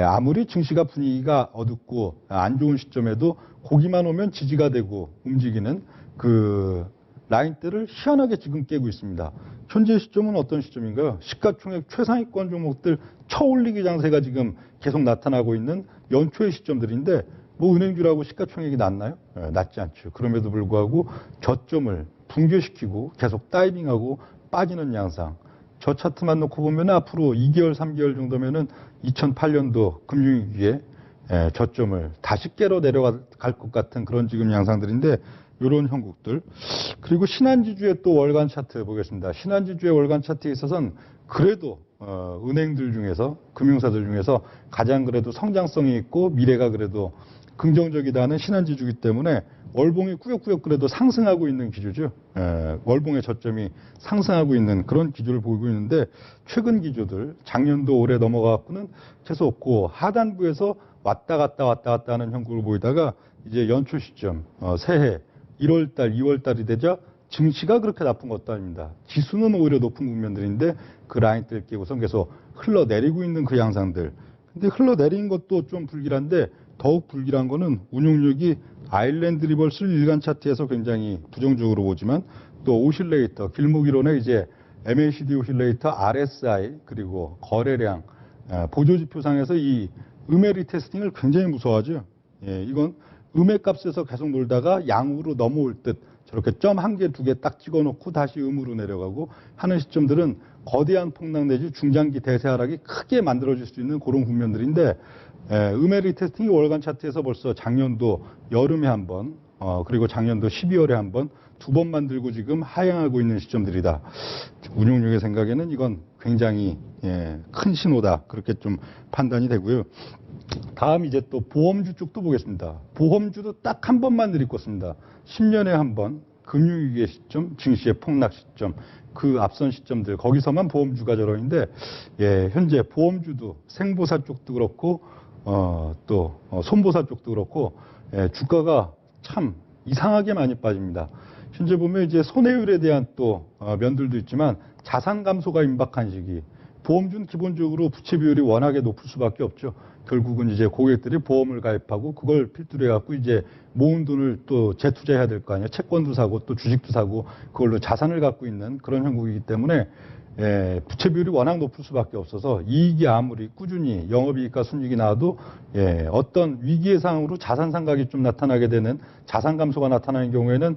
아무리 증시가 분위기가 어둡고 안 좋은 시점에도 고기만 오면 지지가 되고 움직이는 그 라인대를 희한하게 지금 깨고 있습니다. 현재 시점은 어떤 시점인가요? 시가총액 최상위권 종목들 쳐올리기 장세가 지금 계속 나타나고 있는 연초의 시점들인데 은행주라고 시가총액이 낮나요? 낮지 않죠. 그럼에도 불구하고 저점을 붕괴시키고 계속 다이빙하고 빠지는 양상. 저 차트만 놓고 보면 앞으로 2개월, 3개월 정도면은 2008년도 금융위기에 저점을 다시 깨러 내려갈 것 같은 그런 지금 양상들인데 이런 형국들. 그리고 신한지주의 또 월간 차트 보겠습니다. 신한지주의 월간 차트에 있어서는 그래도 은행들 중에서 금융사들 중에서 가장 그래도 성장성이 있고 미래가 그래도 긍정적이다는 신한지주기 때문에 월봉이 꾸역꾸역 그래도 상승하고 있는 기조죠. 월봉의 저점이 상승하고 있는 그런 기조를 보이고 있는데 최근 기조들 작년도 올해 넘어가고는 계속 그 하단부에서 왔다 갔다 하는 형국을 보이다가 이제 연초 시점 새해 1월달, 2월달이 되자 증시가 그렇게 나쁜 것도 아닙니다. 지수는 오히려 높은 국면들인데 그 라인들 끼고선 계속 흘러내리고 있는 그 양상들. 근데 흘러내린 것도 좀 불길한데 더욱 불길한 거는 운용력이 아일랜드 리버스 일간 차트에서 굉장히 부정적으로 보지만 또 오실레이터, 길목이론의 이제 MACD 오실레이터, RSI 그리고 거래량, 보조지표상에서 이 음의 리테스팅을 굉장히 무서워하죠. 이건 음의 값에서 계속 놀다가 양으로 넘어올 듯 저렇게 점 한 개, 두 개 딱 찍어놓고 다시 음으로 내려가고 하는 시점들은 거대한 폭락 내지 중장기 대세 하락이 크게 만들어질 수 있는 그런 국면들인데 음의 리테스팅이 월간 차트에서 벌써 작년도 여름에 한 번, 그리고 작년도 12월에 한 번, 두 번 만들고 지금 하향하고 있는 시점들이다. 운용력의 생각에는 이건 굉장히 큰 신호다. 그렇게 좀 판단이 되고요. 다음 이제 또 보험주 쪽도 보겠습니다. 보험주도 딱 한 번만 들이꽂습니다. 10년에 한 번, 금융위기의 시점, 증시의 폭락 시점, 그 앞선 시점들, 거기서만 보험주가 저러는데, 현재 보험주도 생보사 쪽도 그렇고, 또 손보사 쪽도 그렇고, 주가가 참 이상하게 많이 빠집니다. 현재 보면 이제 손해율에 대한 또 면들도 있지만 자산 감소가 임박한 시기, 보험주는 기본적으로 부채 비율이 워낙에 높을 수밖에 없죠. 결국은 이제 고객들이 보험을 가입하고 그걸 필두로 해갖고 이제 모은 돈을 또 재투자해야 될 거 아니에요. 채권도 사고 또 주식도 사고 그걸로 자산을 갖고 있는 그런 형국이기 때문에 부채 비율이 워낙 높을 수밖에 없어서 이익이 아무리 꾸준히 영업이익과 순이익이 나와도 어떤 위기의 상황으로 자산 상각이 좀 나타나게 되는 자산 감소가 나타나는 경우에는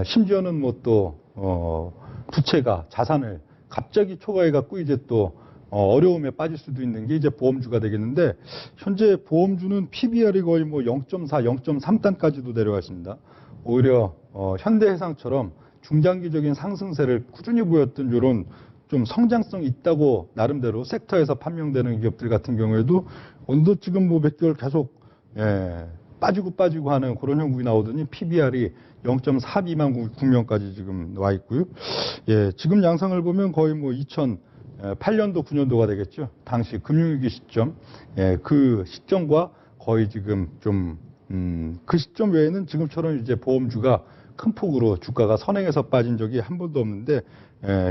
심지어는 뭐 또 부채가 자산을 갑자기 초과해 갖고 이제 또 어려움에 빠질 수도 있는 게 이제 보험주가 되겠는데 현재 보험주는 PBR이 거의 뭐 0.4, 0.3단까지도 내려가 있습니다. 오히려 현대해상처럼 중장기적인 상승세를 꾸준히 보였던 이런 좀 성장성 있다고 나름대로 섹터에서 판명되는 기업들 같은 경우에도 언더 지금 뭐 몇 개월 계속 빠지고 하는 그런 형국이 나오더니 PBR이 0.42만 국면까지 지금 와 있고요. 지금 양상을 보면 거의 뭐 2008년도, 9년도가 되겠죠. 당시 금융위기 시점, 그 시점과 거의 지금 좀, 그 시점 외에는 지금처럼 이제 보험주가 큰 폭으로 주가가 선행해서 빠진 적이 한 번도 없는데,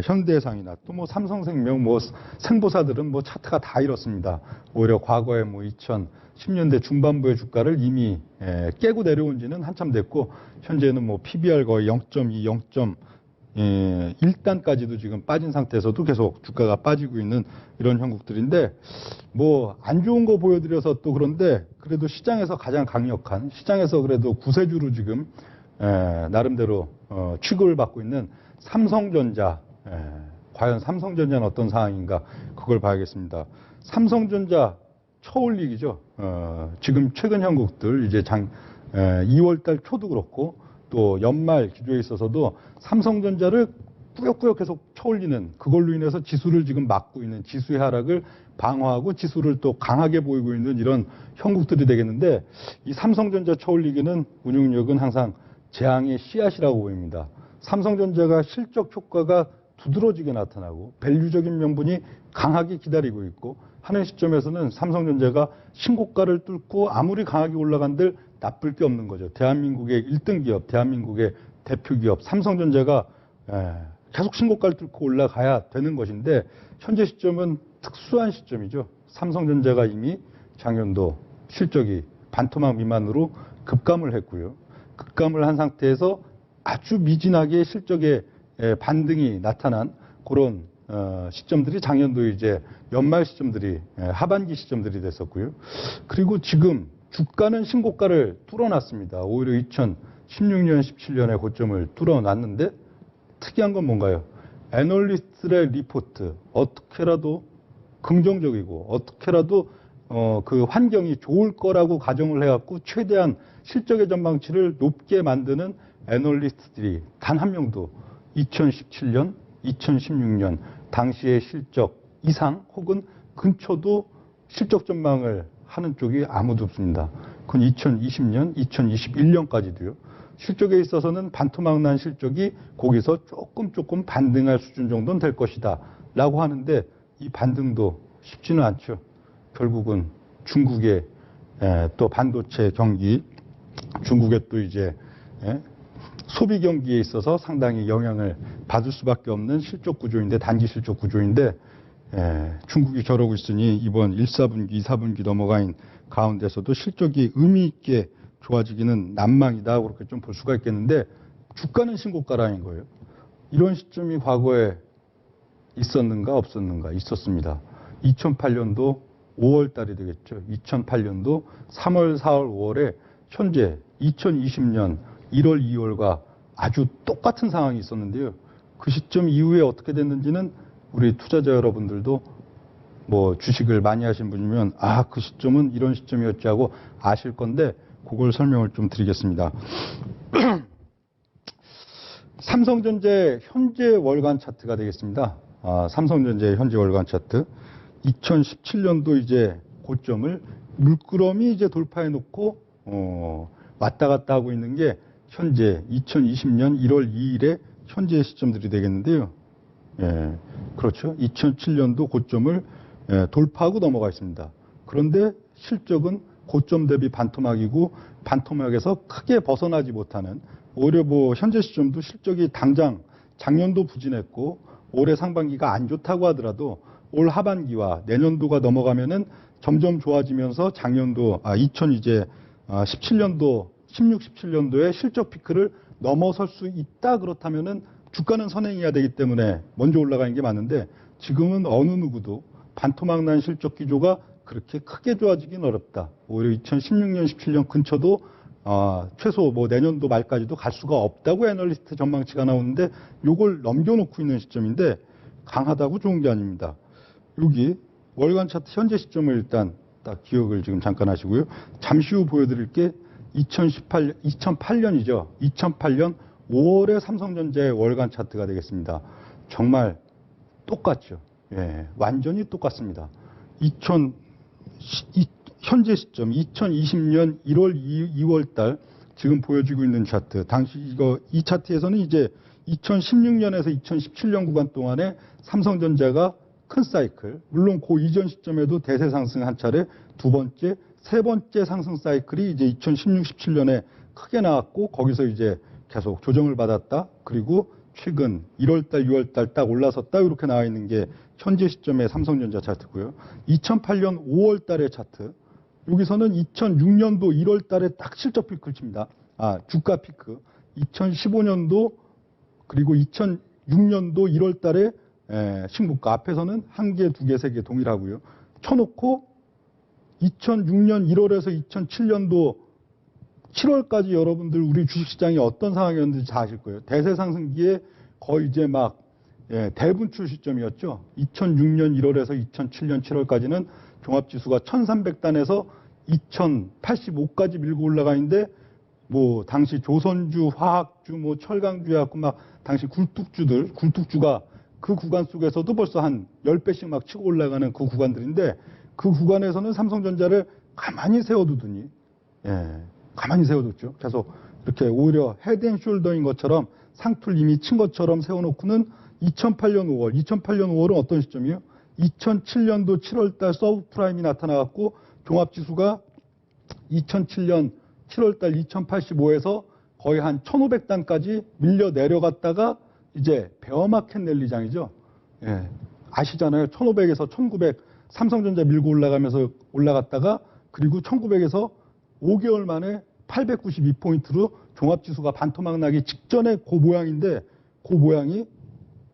현대해상이나 또 뭐 삼성생명, 뭐 생보사들은 뭐 차트가 다 이렇습니다. 오히려 과거에 뭐 2010년대 중반부의 주가를 이미 깨고 내려온 지는 한참 됐고, 현재는 뭐 PBR 거의 0.2, 0.1단까지도 지금 빠진 상태에서도 계속 주가가 빠지고 있는 이런 형국들인데, 뭐 안 좋은 거 보여드려서 또 그런데 그래도 시장에서 가장 강력한, 시장에서 그래도 구세주로 지금 나름대로 취급을 받고 있는 삼성전자, 과연 삼성전자는 어떤 상황인가 그걸 봐야겠습니다. 삼성전자 초올릭이죠. 지금 최근 형국들 이제 2월달 초도 그렇고 또 연말 기조에 있어서도 삼성전자를 꾸역꾸역 계속 쳐올리는 그걸로 인해서 지수를 지금 막고 있는 지수의 하락을 방어하고 지수를 또 강하게 보이고 있는 이런 형국들이 되겠는데 이 삼성전자 쳐올리기는 운용력은 항상 재앙의 씨앗이라고 보입니다. 삼성전자가 실적 효과가 두드러지게 나타나고 밸류적인 명분이 강하게 기다리고 있고 하는 시점에서는 삼성전자가 신고가를 뚫고 아무리 강하게 올라간들 나쁠 게 없는 거죠. 대한민국의 1등 기업, 대한민국의 대표 기업 삼성전자가 계속 신고가를 뚫고 올라가야 되는 것인데 현재 시점은 특수한 시점이죠. 삼성전자가 이미 작년도 실적이 반토막 미만으로 급감을 했고요. 급감을 한 상태에서 아주 미진하게 실적의 반등이 나타난 그런 시점들이 작년도 이제 연말 시점들이 하반기 시점들이 됐었고요. 그리고 지금 주가는 신고가를 뚫어놨습니다. 오히려 2016년, 17년의 고점을 뚫어놨는데 특이한 건 뭔가요? 애널리스트의 리포트 어떻게라도 긍정적이고 어떻게라도 그 환경이 좋을 거라고 가정을 해갖고 최대한 실적의 전망치를 높게 만드는 애널리스트들이 단 한 명도 2017년, 2016년 당시의 실적 이상 혹은 근처도 실적 전망을 하는 쪽이 아무도 없습니다. 그건 2020년, 2021년까지도요. 실적에 있어서는 반토막 난 실적이 거기서 조금 반등할 수준 정도는 될 것이다 라고 하는데 이 반등도 쉽지는 않죠. 결국은 중국의 또 반도체 경기, 중국의 또 이제 소비 경기에 있어서 상당히 영향을 받을 수밖에 없는 실적 구조인데, 단기 실적 구조인데, 중국이 저러고 있으니 이번 1, 4분기, 2, 4분기 넘어가인 가운데서도 실적이 의미 있게 좋아지기는 난망이다, 그렇게 좀 볼 수가 있겠는데, 주가는 신고가라는 거예요. 이런 시점이 과거에 있었는가 없었는가? 있었습니다. 2008년도 5월 달이 되겠죠. 2008년도 3월, 4월, 5월에 현재 2020년 1월, 2월과 아주 똑같은 상황이 있었는데요. 그 시점 이후에 어떻게 됐는지는 우리 투자자 여러분들도 뭐 주식을 많이 하신 분이면 그 시점은 이런 시점이었지 하고 아실 건데, 그걸 설명을 좀 드리겠습니다. 삼성전자의 현재 월간 차트가 되겠습니다. 삼성전자의 현재 월간 차트. 2017년도 이제 고점을 물끄러미 이제 돌파해 놓고 왔다 갔다 하고 있는 게 현재 2020년 1월 2일에 현재 시점들이 되겠는데요. 그렇죠. 2007년도 고점을 돌파하고 넘어가 있습니다. 그런데 실적은 고점 대비 반토막이고, 반토막에서 크게 벗어나지 못하는, 오히려 뭐 현재 시점도 실적이 당장 작년도 부진했고 올해 상반기가 안 좋다고 하더라도 올 하반기와 내년도가 넘어가면은 점점 좋아지면서 작년도 17년도 16, 17년도에 실적 피크를 넘어설 수 있다. 그렇다면은 주가는 선행해야 되기 때문에 먼저 올라가는 게 맞는데, 지금은 어느 누구도 반토막 난 실적 기조가 그렇게 크게 좋아지긴 어렵다. 오히려 2016년, 17년 근처도 최소 뭐 내년도 말까지도 갈 수가 없다고 애널리스트 전망치가 나오는데, 요걸 넘겨놓고 있는 시점인데 강하다고 좋은 게 아닙니다. 여기 월간 차트 현재 시점을 일단 딱 기억을 지금 잠깐 하시고요. 잠시 후 보여드릴 게 2008년이죠. 2008년 5월에 삼성전자의 월간 차트가 되겠습니다. 정말 똑같죠. 완전히 똑같습니다. 현재 시점 2020년 1월 2월 달 지금 보여지고 있는 차트. 당시 이 차트에서는 이제 2016년에서 2017년 구간 동안에 삼성전자가 큰 사이클, 물론 그 이전 시점에도 대세 상승 한 차례, 두 번째, 세 번째 상승 사이클이 이제 2016, 17년에 크게 나왔고, 거기서 이제 계속 조정을 받았다. 그리고 최근 1월달, 6월달 딱 올라섰다. 이렇게 나와 있는 게 현재 시점의 삼성전자 차트고요. 2008년 5월달의 차트. 여기서는 2006년도 1월달에 딱 실적 피크를 칩니다. 주가 피크. 2015년도 그리고 2006년도 1월달에 신고가. 앞에서는 한 개, 두 개, 세 개 동일하고요. 쳐놓고 2006년 1월에서 2007년도 7월까지 여러분들 우리 주식시장이 어떤 상황이었는지 다 아실 거예요. 대세 상승기에 거의 이제 막 대분출 시점이었죠. 2006년 1월에서 2007년 7월까지는 종합지수가 1300단에서 2085까지 밀고 올라가 있는데, 뭐 당시 조선주, 화학주, 뭐 철강주 해갖고 막 당시 굴뚝주가 그 구간 속에서도 벌써 한 10배씩 막 치고 올라가는 그 구간들인데, 그 구간에서는 삼성전자를 가만히 세워두더니, 가만히 세워뒀죠. 계속 이렇게 오히려 헤드앤숄더인 것처럼 상투를 이미 친 것처럼 세워놓고는 2008년 5월은 어떤 시점이에요? 2007년도 7월달 서브프라임이 나타나갖고 종합지수가 2007년 7월달 2085에서 거의 한 1500단까지 밀려 내려갔다가 이제 베어마켓 랠리장이죠. 아시잖아요. 1500에서 1900 삼성전자 밀고 올라가면서 올라갔다가, 그리고 1900에서 5개월 만에 892포인트로 종합지수가 반토막 나기 직전에 그 모양인데, 그 모양이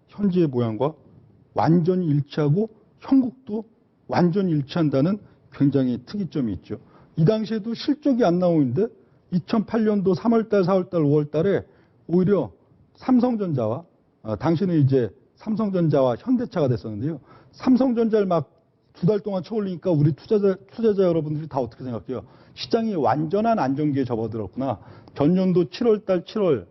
현재의 모양과 완전히 일치하고 형국도 완전히 일치한다는 굉장히 특이점이 있죠. 이 당시에도 실적이 안 나오는데 2008년도 3월달, 4월달, 5월달에 오히려 삼성전자와 당시는 이제 삼성전자와 현대차가 됐었는데요. 삼성전자를 막 2달 동안 쳐올리니까 우리 투자자 여러분들이 다 어떻게 생각해요? 시장이 완전한 안정기에 접어들었구나. 전년도 7월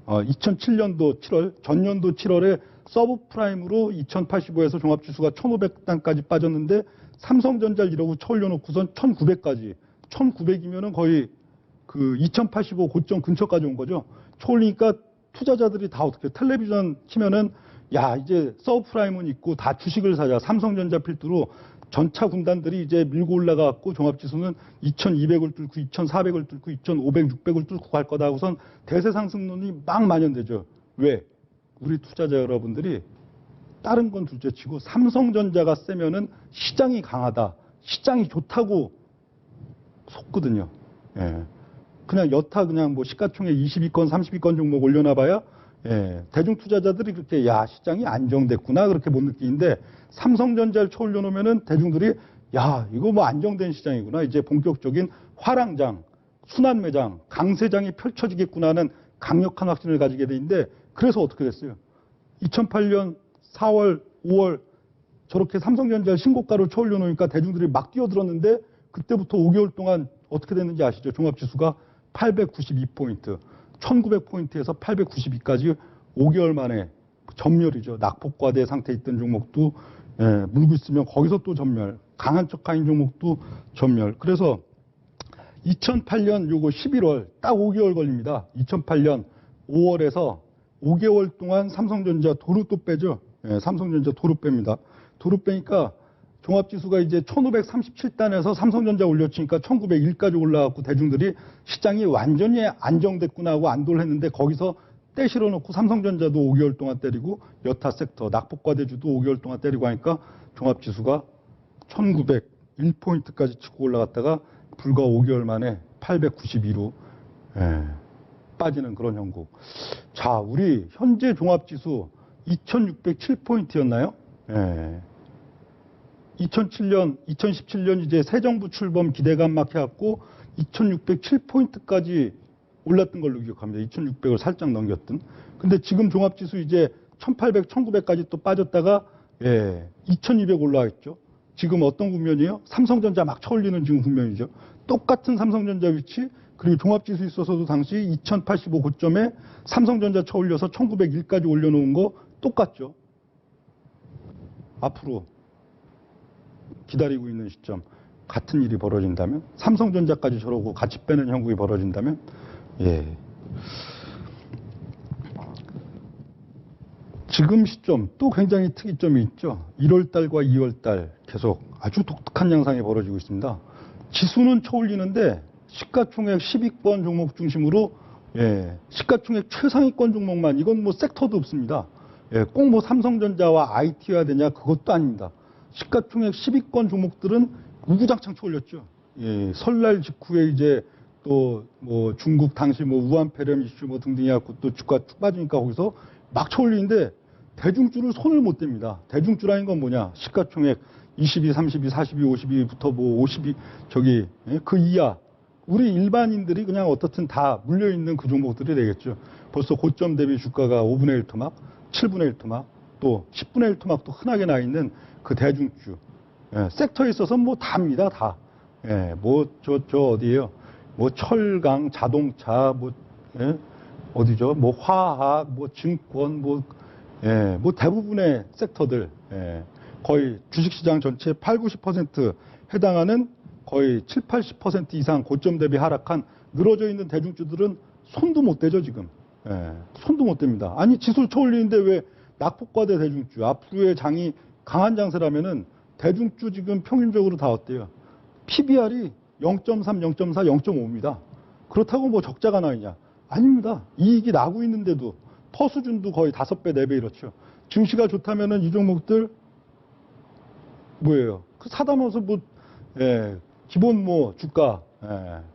2007년도 7월, 전년도 7월에 서브프라임으로 2085에서 종합지수가 1500단까지 빠졌는데 삼성전자를 이러고 쳐올려놓고선 1900까지. 1900이면은 거의 그 2085 고점 근처까지 온 거죠. 쳐올리니까 투자자들이 다 어떻게 텔레비전 키면은 야, 이제 서브프라임은 있고 다 주식을 사자. 삼성전자 필두로 전차 군단들이 이제 밀고 올라가고 종합지수는 2200을 뚫고 2400을 뚫고 2500, 600을 뚫고 갈 거다 하고선 대세 상승론이 막 만연되죠. 왜? 우리 투자자 여러분들이 다른 건 둘째치고 삼성전자가 세면은 시장이 강하다. 시장이 좋다고 속거든요. 예. 그냥 여타 그냥 뭐 시가총액 22건, 32건 종목 올려놔봐야 예, 대중 투자자들이 그렇게 야 시장이 안정됐구나 그렇게 못 느끼는데 삼성전자를 쳐올려놓으면은 대중들이 야 이거 뭐 안정된 시장이구나 이제 본격적인 화랑장, 순환매장, 강세장이 펼쳐지겠구나 하는 강력한 확신을 가지게 되는데 그래서 어떻게 됐어요? 2008년 4월, 5월 저렇게 삼성전자를 신고가로 쳐올려놓으니까 대중들이 막 뛰어들었는데 그때부터 5개월 동안 어떻게 됐는지 아시죠? 종합지수가 892포인트. 1900포인트에서 892까지 5개월 만에 전멸이죠. 낙폭과대 상태에 있던 종목도 예, 물고 있으면 거기서 또 전멸. 강한 척하인 종목도 전멸. 그래서 2008년 요거 11월 딱 5개월 걸립니다. 2008년 5월에서 5개월 동안 삼성전자 도루 또 빼죠. 예, 삼성전자 도루 뺍니다. 도루 빼니까 종합지수가 이제 1537단에서 삼성전자 올려치니까 1901까지 올라갔고 대중들이 시장이 완전히 안정됐구나 하고 안도를 했는데 거기서 떼 실어놓고 삼성전자도 5개월 동안 때리고 여타 섹터, 낙폭과대주도 5개월 동안 때리고 하니까 종합지수가 1901포인트까지 치고 올라갔다가 불과 5개월 만에 892로 빠지는 그런 형국. 자, 우리 현재 종합지수 2607포인트였나요? 2017년 이제 새 정부 출범 기대감 막 해갖고 2607포인트까지 올랐던 걸로 기억합니다. 2600을 살짝 넘겼던. 근데 지금 종합지수 이제 1800, 1900까지 또 빠졌다가 2200 올라와 있죠. 지금 어떤 국면이에요? 삼성전자 막 쳐올리는 지금 국면이죠. 똑같은 삼성전자 위치 그리고 종합지수 있어서도 당시 2085 고점에 삼성전자 쳐올려서 1901까지 올려놓은 거 똑같죠. 앞으로 기다리고 있는 시점 같은 일이 벌어진다면 삼성전자까지 저러고 같이 빼는 형국이 벌어진다면 지금 시점 또 굉장히 특이점이 있죠. 1월달과 2월달 계속 아주 독특한 양상이 벌어지고 있습니다. 지수는 쳐올리는데 시가총액 10위권 종목 중심으로 시가총액 최상위권 종목만 이건 뭐 섹터도 없습니다. 꼭 뭐 삼성전자와 IT여야 되냐 그것도 아닙니다. 시가총액 10위권 종목들은 우구장창 쳐올렸죠. 설날 직후에 이제 또 뭐 중국 당시 뭐 우한폐렴 이슈 뭐 등등이 갖고 또 주가 쭉 빠지니까 거기서 막 쳐올리는데 대중주를 손을 못 댑니다. 대중주라는 건 뭐냐? 시가총액 22, 32, 42, 52부터 뭐 52 저기 그 이하 우리 일반인들이 그냥 어떻든 다 물려있는 그 종목들이 되겠죠. 벌써 고점 대비 주가가 5분의 1 토막, 7분의 1 토막, 또 10분의 1 토막도 흔하게 나 있는 그 대중주. 섹터에 있어서 뭐 다입니다, 다. 뭐 저 어디에요? 뭐 철강, 자동차, 뭐 어디죠? 뭐 화학, 뭐 증권, 뭐 대부분의 섹터들 거의 주식시장 전체 8, 90% 해당하는 거의 7, 80% 이상 고점 대비 하락한 늘어져 있는 대중주들은 손도 못 대죠, 지금. 손도 못 댑니다. 아니, 지수를 쳐올리는데 왜 낙폭과대 대중주, 앞으로의 장이 강한 장세라면은 대중주 지금 평균적으로 다 어때요? PBR이 0.3, 0.4, 0.5입니다. 그렇다고 뭐 적자가 나느냐? 아닙니다. 이익이 나고 있는데도 퍼수준도 거의 5배, 4배 이렇죠. 증시가 좋다면은 이 종목들 뭐예요? 그 사다 놓아서 뭐 기본 뭐 주가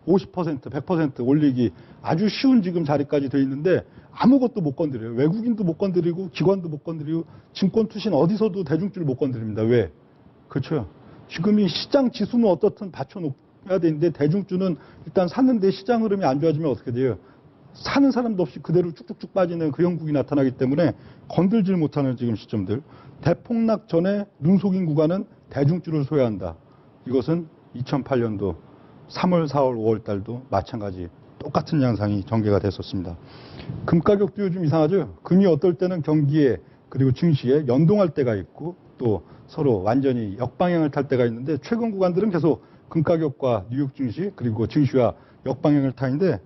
50%, 100% 올리기 아주 쉬운 지금 자리까지 돼 있는데 아무것도 못 건드려요. 외국인도 못 건드리고 기관도 못 건드리고 증권 투신 어디서도 대중주를 못 건드립니다. 왜? 그렇죠. 지금 이 시장 지수는 어떻든 받쳐놓아야 되는데 대중주는 일단 샀는데 시장 흐름이 안 좋아지면 어떻게 돼요? 사는 사람도 없이 그대로 쭉쭉쭉 빠지는 그 형국이 나타나기 때문에 건들질 못하는 지금 시점들. 대폭락 전에 눈속임 구간은 대중주를 소유한다. 이것은 2008년도 3월, 4월, 5월 달도 마찬가지 똑같은 양상이 전개가 됐었습니다. 금 가격도 요즘 이상하죠. 금이 어떨 때는 경기에 그리고 증시에 연동할 때가 있고 또 서로 완전히 역방향을 탈 때가 있는데 최근 구간들은 계속 금 가격과 뉴욕 증시 그리고 증시와 역방향을 타는데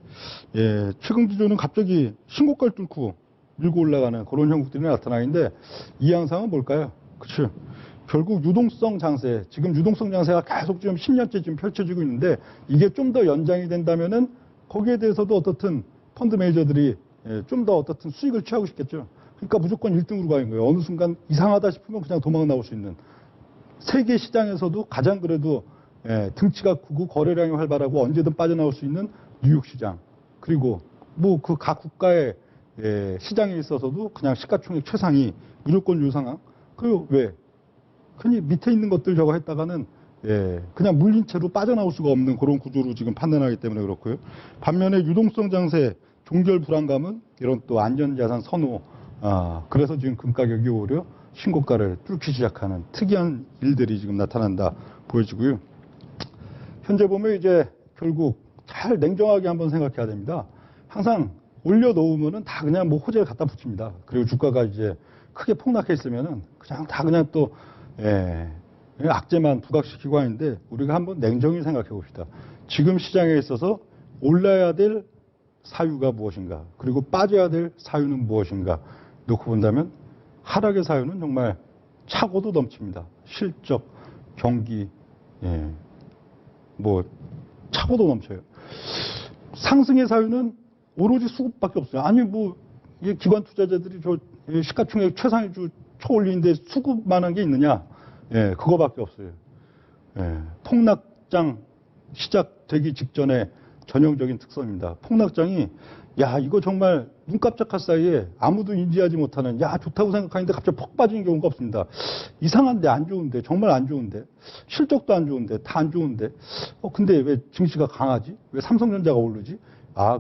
최근 기조는 갑자기 신고가를 뚫고 밀고 올라가는 그런 형국들이 나타나는데 이 양상은 뭘까요? 그렇죠. 결국 유동성 장세, 지금 유동성 장세가 계속 지금 10년째 지금 펼쳐지고 있는데 이게 좀 더 연장이 된다면은 거기에 대해서도 어떻든 펀드 매니저들이 좀 더 어떻든 수익을 취하고 싶겠죠. 그러니까 무조건 1등으로 가는 거예요. 어느 순간 이상하다 싶으면 그냥 도망 나올 수 있는. 세계 시장에서도 가장 그래도 등치가 크고 거래량이 활발하고 언제든 빠져나올 수 있는 뉴욕 시장. 그리고 뭐 그 각 국가의 시장에 있어서도 그냥 시가총액 최상위 무조건 요 상황. 그 왜? 흔히 밑에 있는 것들 저거 했다가는 그냥 물린 채로 빠져나올 수가 없는 그런 구조로 지금 판단하기 때문에 그렇고요. 반면에 유동성 장세, 종결 불안감은 이런 또 안전자산 선호, 그래서 지금 금 가격이 오히려 신고가를 뚫기 시작하는 특이한 일들이 지금 나타난다 보여지고요. 현재 보면 이제 결국 잘 냉정하게 한번 생각해야 됩니다. 항상 올려놓으면은 다 그냥 뭐 호재를 갖다 붙입니다. 그리고 주가가 이제 크게 폭락해 있으면은 그냥 다 그냥 또 악재만 부각시키고 하는데 우리가 한번 냉정히 생각해 봅시다. 지금 시장에 있어서 올라야 될 사유가 무엇인가 그리고 빠져야 될 사유는 무엇인가 놓고 본다면 하락의 사유는 정말 차고도 넘칩니다. 실적, 경기, 뭐 차고도 넘쳐요. 상승의 사유는 오로지 수급밖에 없어요. 아니 뭐 기관 투자자들이 저 시가총액 최상위주 초올리는데 수급만한 게 있느냐? 그거밖에 없어요. 폭락장 시작되기 직전에 전형적인 특성입니다. 폭락장이 야 이거 정말 눈 깜짝할 사이에 아무도 인지하지 못하는 야 좋다고 생각하는데 갑자기 폭 빠지는 경우가 없습니다. 이상한데 안 좋은데 정말 안 좋은데 실적도 안 좋은데 다 안 좋은데 근데 왜 증시가 강하지? 왜 삼성전자가 오르지?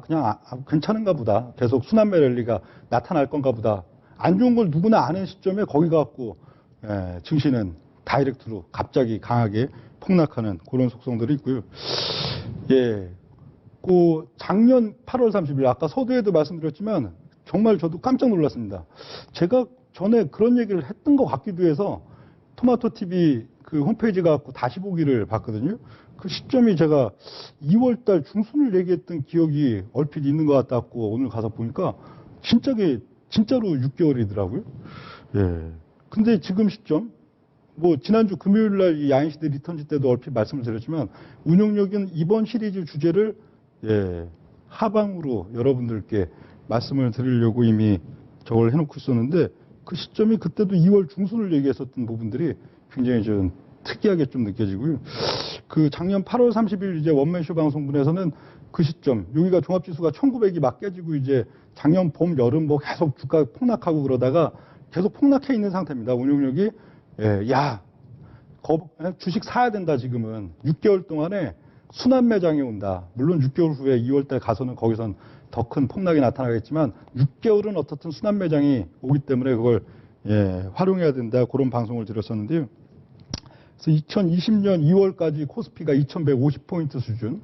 그냥 괜찮은가 보다. 계속 순환매 랠리가 나타날 건가 보다. 안 좋은 걸 누구나 아는 시점에 거기 갖고 증시는 다이렉트로 갑자기 강하게 폭락하는 그런 속성들이 있고요. 그 작년 8월 30일 아까 서두에도 말씀드렸지만 정말 저도 깜짝 놀랐습니다. 제가 전에 그런 얘기를 했던 것 같기도 해서 토마토 TV 그 홈페이지 갖고 다시 보기를 봤거든요. 그 시점이 제가 2월달 중순을 얘기했던 기억이 얼핏 있는 것 같았고 오늘 가서 보니까 진짜로 6개월이더라고요. 근데 지금 시점 뭐 지난주 금요일 날 이 야인시대 리턴즈 때도 얼핏 말씀을 드렸지만 운용력은 이번 시리즈 주제를 하방으로 여러분들께 말씀을 드리려고 이미 저걸 해놓고 있었는데 그 시점이 그때도 2월 중순을 얘기했었던 부분들이 굉장히 좀 특이하게 좀 느껴지고요. 그 작년 8월 30일 이제 원맨쇼 방송분에서는 그 시점 여기가 종합지수가 1900이 막 깨지고 이제 작년 봄 여름 뭐 계속 주가 폭락하고 그러다가 계속 폭락해 있는 상태입니다. 운용력이 주식 사야 된다 지금은 6개월 동안에 순환 매장이 온다. 물론 6개월 후에 2월달 가서는 거기선 더 큰 폭락이 나타나겠지만 6개월은 어떻든 순환 매장이 오기 때문에 그걸 활용해야 된다. 그런 방송을 드렸었는데요. 그래서 2020년 2월까지 코스피가 2150포인트 수준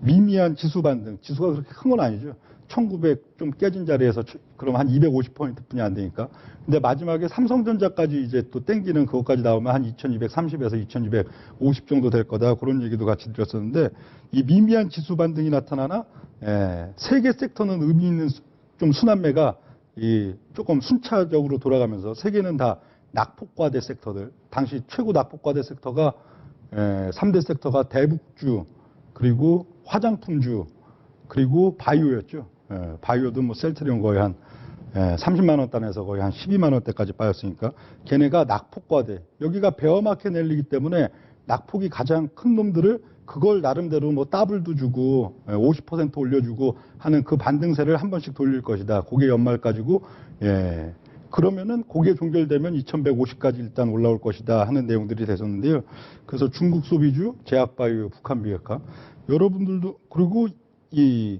미미한 지수 반등. 지수가 그렇게 큰 건 아니죠. 1900 좀 깨진 자리에서 그럼 한 250포인트 뿐이 안 되니까. 근데 마지막에 삼성전자까지 이제 또 땡기는 그것까지 나오면 한 2230에서 2250 정도 될 거다. 그런 얘기도 같이 드렸었는데 이 미미한 지수 반등이 나타나나 세계 섹터는 의미 있는 좀 순환매가 조금 순차적으로 돌아가면서 세계는 다 낙폭과대 섹터들. 당시 최고 낙폭과대 섹터가 3대 섹터가 대북주 그리고 화장품주 그리고 바이오였죠. 바이오도 뭐 셀트리온 거의 한 30만 원 단에서 거의 한 12만 원대까지 빠졌으니까 걔네가 낙폭과대 여기가 베어마켓 랠리이기 때문에 낙폭이 가장 큰 놈들을 그걸 나름대로 뭐 더블도 주고 50% 올려주고 하는 그 반등세를 한 번씩 돌릴 것이다. 고게 연말 가지고 그러면은 고게 종결되면 2150까지 일단 올라올 것이다 하는 내용들이 됐었는데요. 그래서 중국 소비주, 제약바이오, 북한 비핵화 여러분들도 그리고 이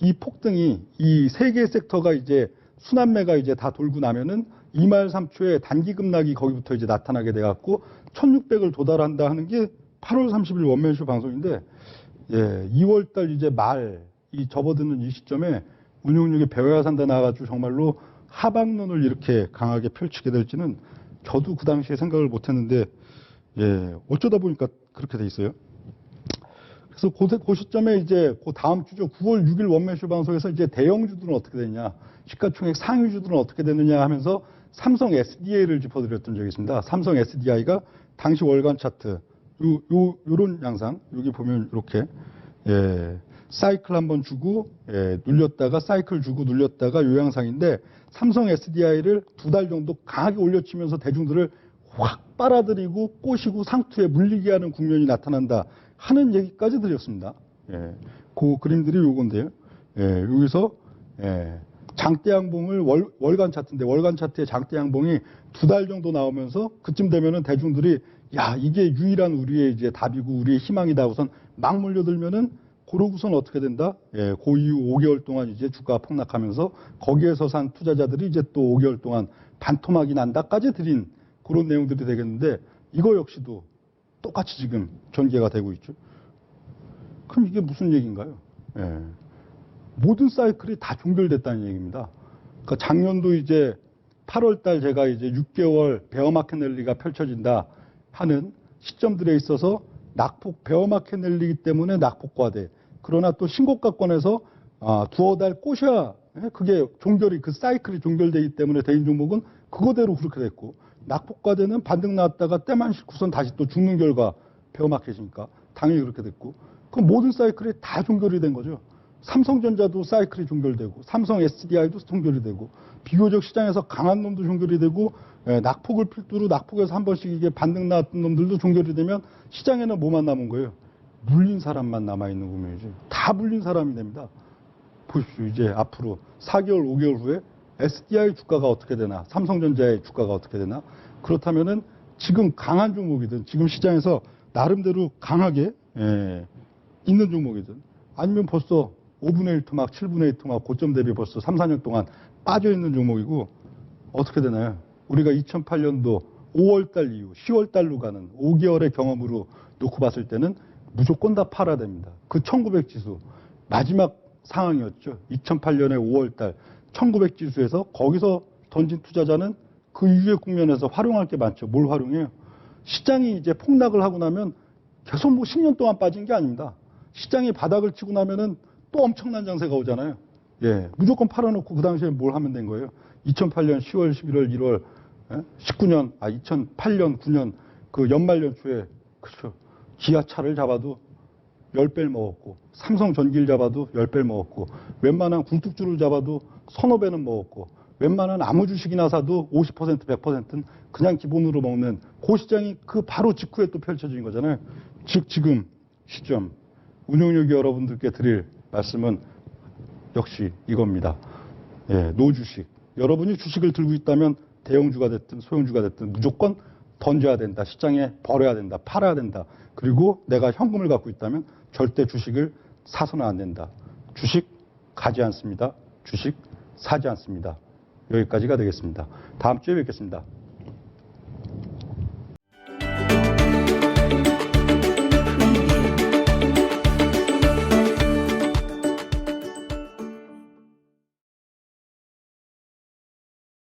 이 폭등이 이 세 개 섹터가 이제 순환매가 이제 다 돌고 나면은 2말 3초에 단기 급락이 거기부터 이제 나타나게 돼 갖고 1600을 도달한다 하는 게 8월 30일 원맨쇼 방송인데, 예, 2월 달 이제 말 이 접어드는 이 시점에 운용력이 배워야 산다 나와가지고 정말로 하방론을 이렇게 강하게 펼치게 될지는 저도 그 당시에 생각을 못 했는데, 예, 어쩌다 보니까 그렇게 돼 있어요. 그래서 그 시점에 이제 그 다음 주죠. 9월 6일 원맨쇼 방송에서 이제 대형주들은 어떻게 되냐, 시가총액 상위주들은 어떻게 되느냐 하면서 삼성 SDI를 짚어드렸던 적이 있습니다. 삼성 SDI가 당시 월간 차트, 요런 양상, 여기 보면 이렇게, 예, 사이클 한번 주고, 예, 눌렸다가 사이클 주고 눌렸다가 요 양상인데, 삼성 SDI를 2달 정도 강하게 올려치면서 대중들을 확 빨아들이고 꼬시고 상투에 물리게 하는 국면이 나타난다 하는 얘기까지 드렸습니다. 예, 그 그림들이 요건데요. 예, 여기서, 예, 장대 양봉을 월간 차트인데, 월간 차트의 장대 양봉이 2달 정도 나오면서 그쯤 되면은 대중들이 야, 이게 유일한 우리의 이제 답이고 우리의 희망이다 하고선 막 몰려들면은, 그러고선 어떻게 된다? 예, 그 이후 5개월 동안 이제 주가가 폭락하면서 거기에서 산 투자자들이 이제 또 5개월 동안 반토막이 난다까지 드린 그런 내용들이 되겠는데, 이거 역시도 똑같이 지금 전개가 되고 있죠. 그럼 이게 무슨 얘기인가요? 예, 모든 사이클이 다 종결됐다는 얘기입니다. 그러니까 작년도 이제 8월 달 제가 이제 6개월 베어마켓 랠리가 펼쳐진다 하는 시점들에 있어서 베어마켓 랠리이기 때문에 낙폭과대. 그러나 또 신고가권에서 두어 달 꼬셔야, 예, 그게 종결이, 그 사이클이 종결되기 때문에 대인 종목은 그거대로 그렇게 됐고, 낙폭과대는 반등 나왔다가 때만 싣고선 다시 또 죽는 결과 베어마켓이니까 당연히 그렇게 됐고, 그 모든 사이클이 다 종결이 된 거죠. 삼성전자도 사이클이 종결되고, 삼성 SDI도 종결이 되고, 비교적 시장에서 강한 놈도 종결이 되고, 예, 낙폭을 필두로 낙폭에서 한 번씩 이게 반등 나왔던 놈들도 종결이 되면 시장에는 뭐만 남은 거예요? 물린 사람만 남아있는 국면이죠. 다 물린 사람이 됩니다. 보십시오. 이제 앞으로 4개월, 5개월 후에 SDI 주가가 어떻게 되나, 삼성전자의 주가가 어떻게 되나. 그렇다면은 지금 강한 종목이든, 지금 시장에서 나름대로 강하게, 예, 있는 종목이든, 아니면 벌써 5분의 1 토막, 7분의 1 토막, 고점 대비 벌써 3, 4년 동안 빠져있는 종목이고, 어떻게 되나요? 우리가 2008년도 5월달 이후 10월달로 가는 5개월의 경험으로 놓고 봤을 때는 무조건 다 팔아야 됩니다. 그 1900 지수 마지막 상황이었죠. 2008년에 5월달 1900 지수에서 거기서 던진 투자자는 그 이후의 국면에서 활용할 게 많죠. 뭘 활용해요? 시장이 이제 폭락을 하고 나면 계속 뭐 10년 동안 빠진 게 아닙니다. 시장이 바닥을 치고 나면은 또 엄청난 장세가 오잖아요. 예, 무조건 팔아놓고 그 당시에 뭘 하면 된 거예요? 2008년 10월, 11월, 1월, 19년, 2008년, 9년 그 연말 연초에, 그렇죠. 기아차를 잡아도 10배를 먹었고, 삼성전기를 잡아도 10배를 먹었고, 웬만한 굴뚝주를 잡아도 서너 배는 먹었고, 웬만한 아무 주식이나 사도 50%, 100%는 그냥 기본으로 먹는 그 시장이 그 바로 직후에 또 펼쳐진 거잖아요. 즉, 지금 시점, 운용력이 여러분들께 드릴 말씀은 역시 이겁니다. 예, 노주식. 여러분이 주식을 들고 있다면 대형주가 됐든 소형주가 됐든 무조건 던져야 된다. 시장에 버려야 된다. 팔아야 된다. 그리고 내가 현금을 갖고 있다면 절대 주식을 사서는 안 된다. 주식 가지 않습니다. 주식 사지 않습니다. 여기까지가 되겠습니다. 다음 주에 뵙겠습니다.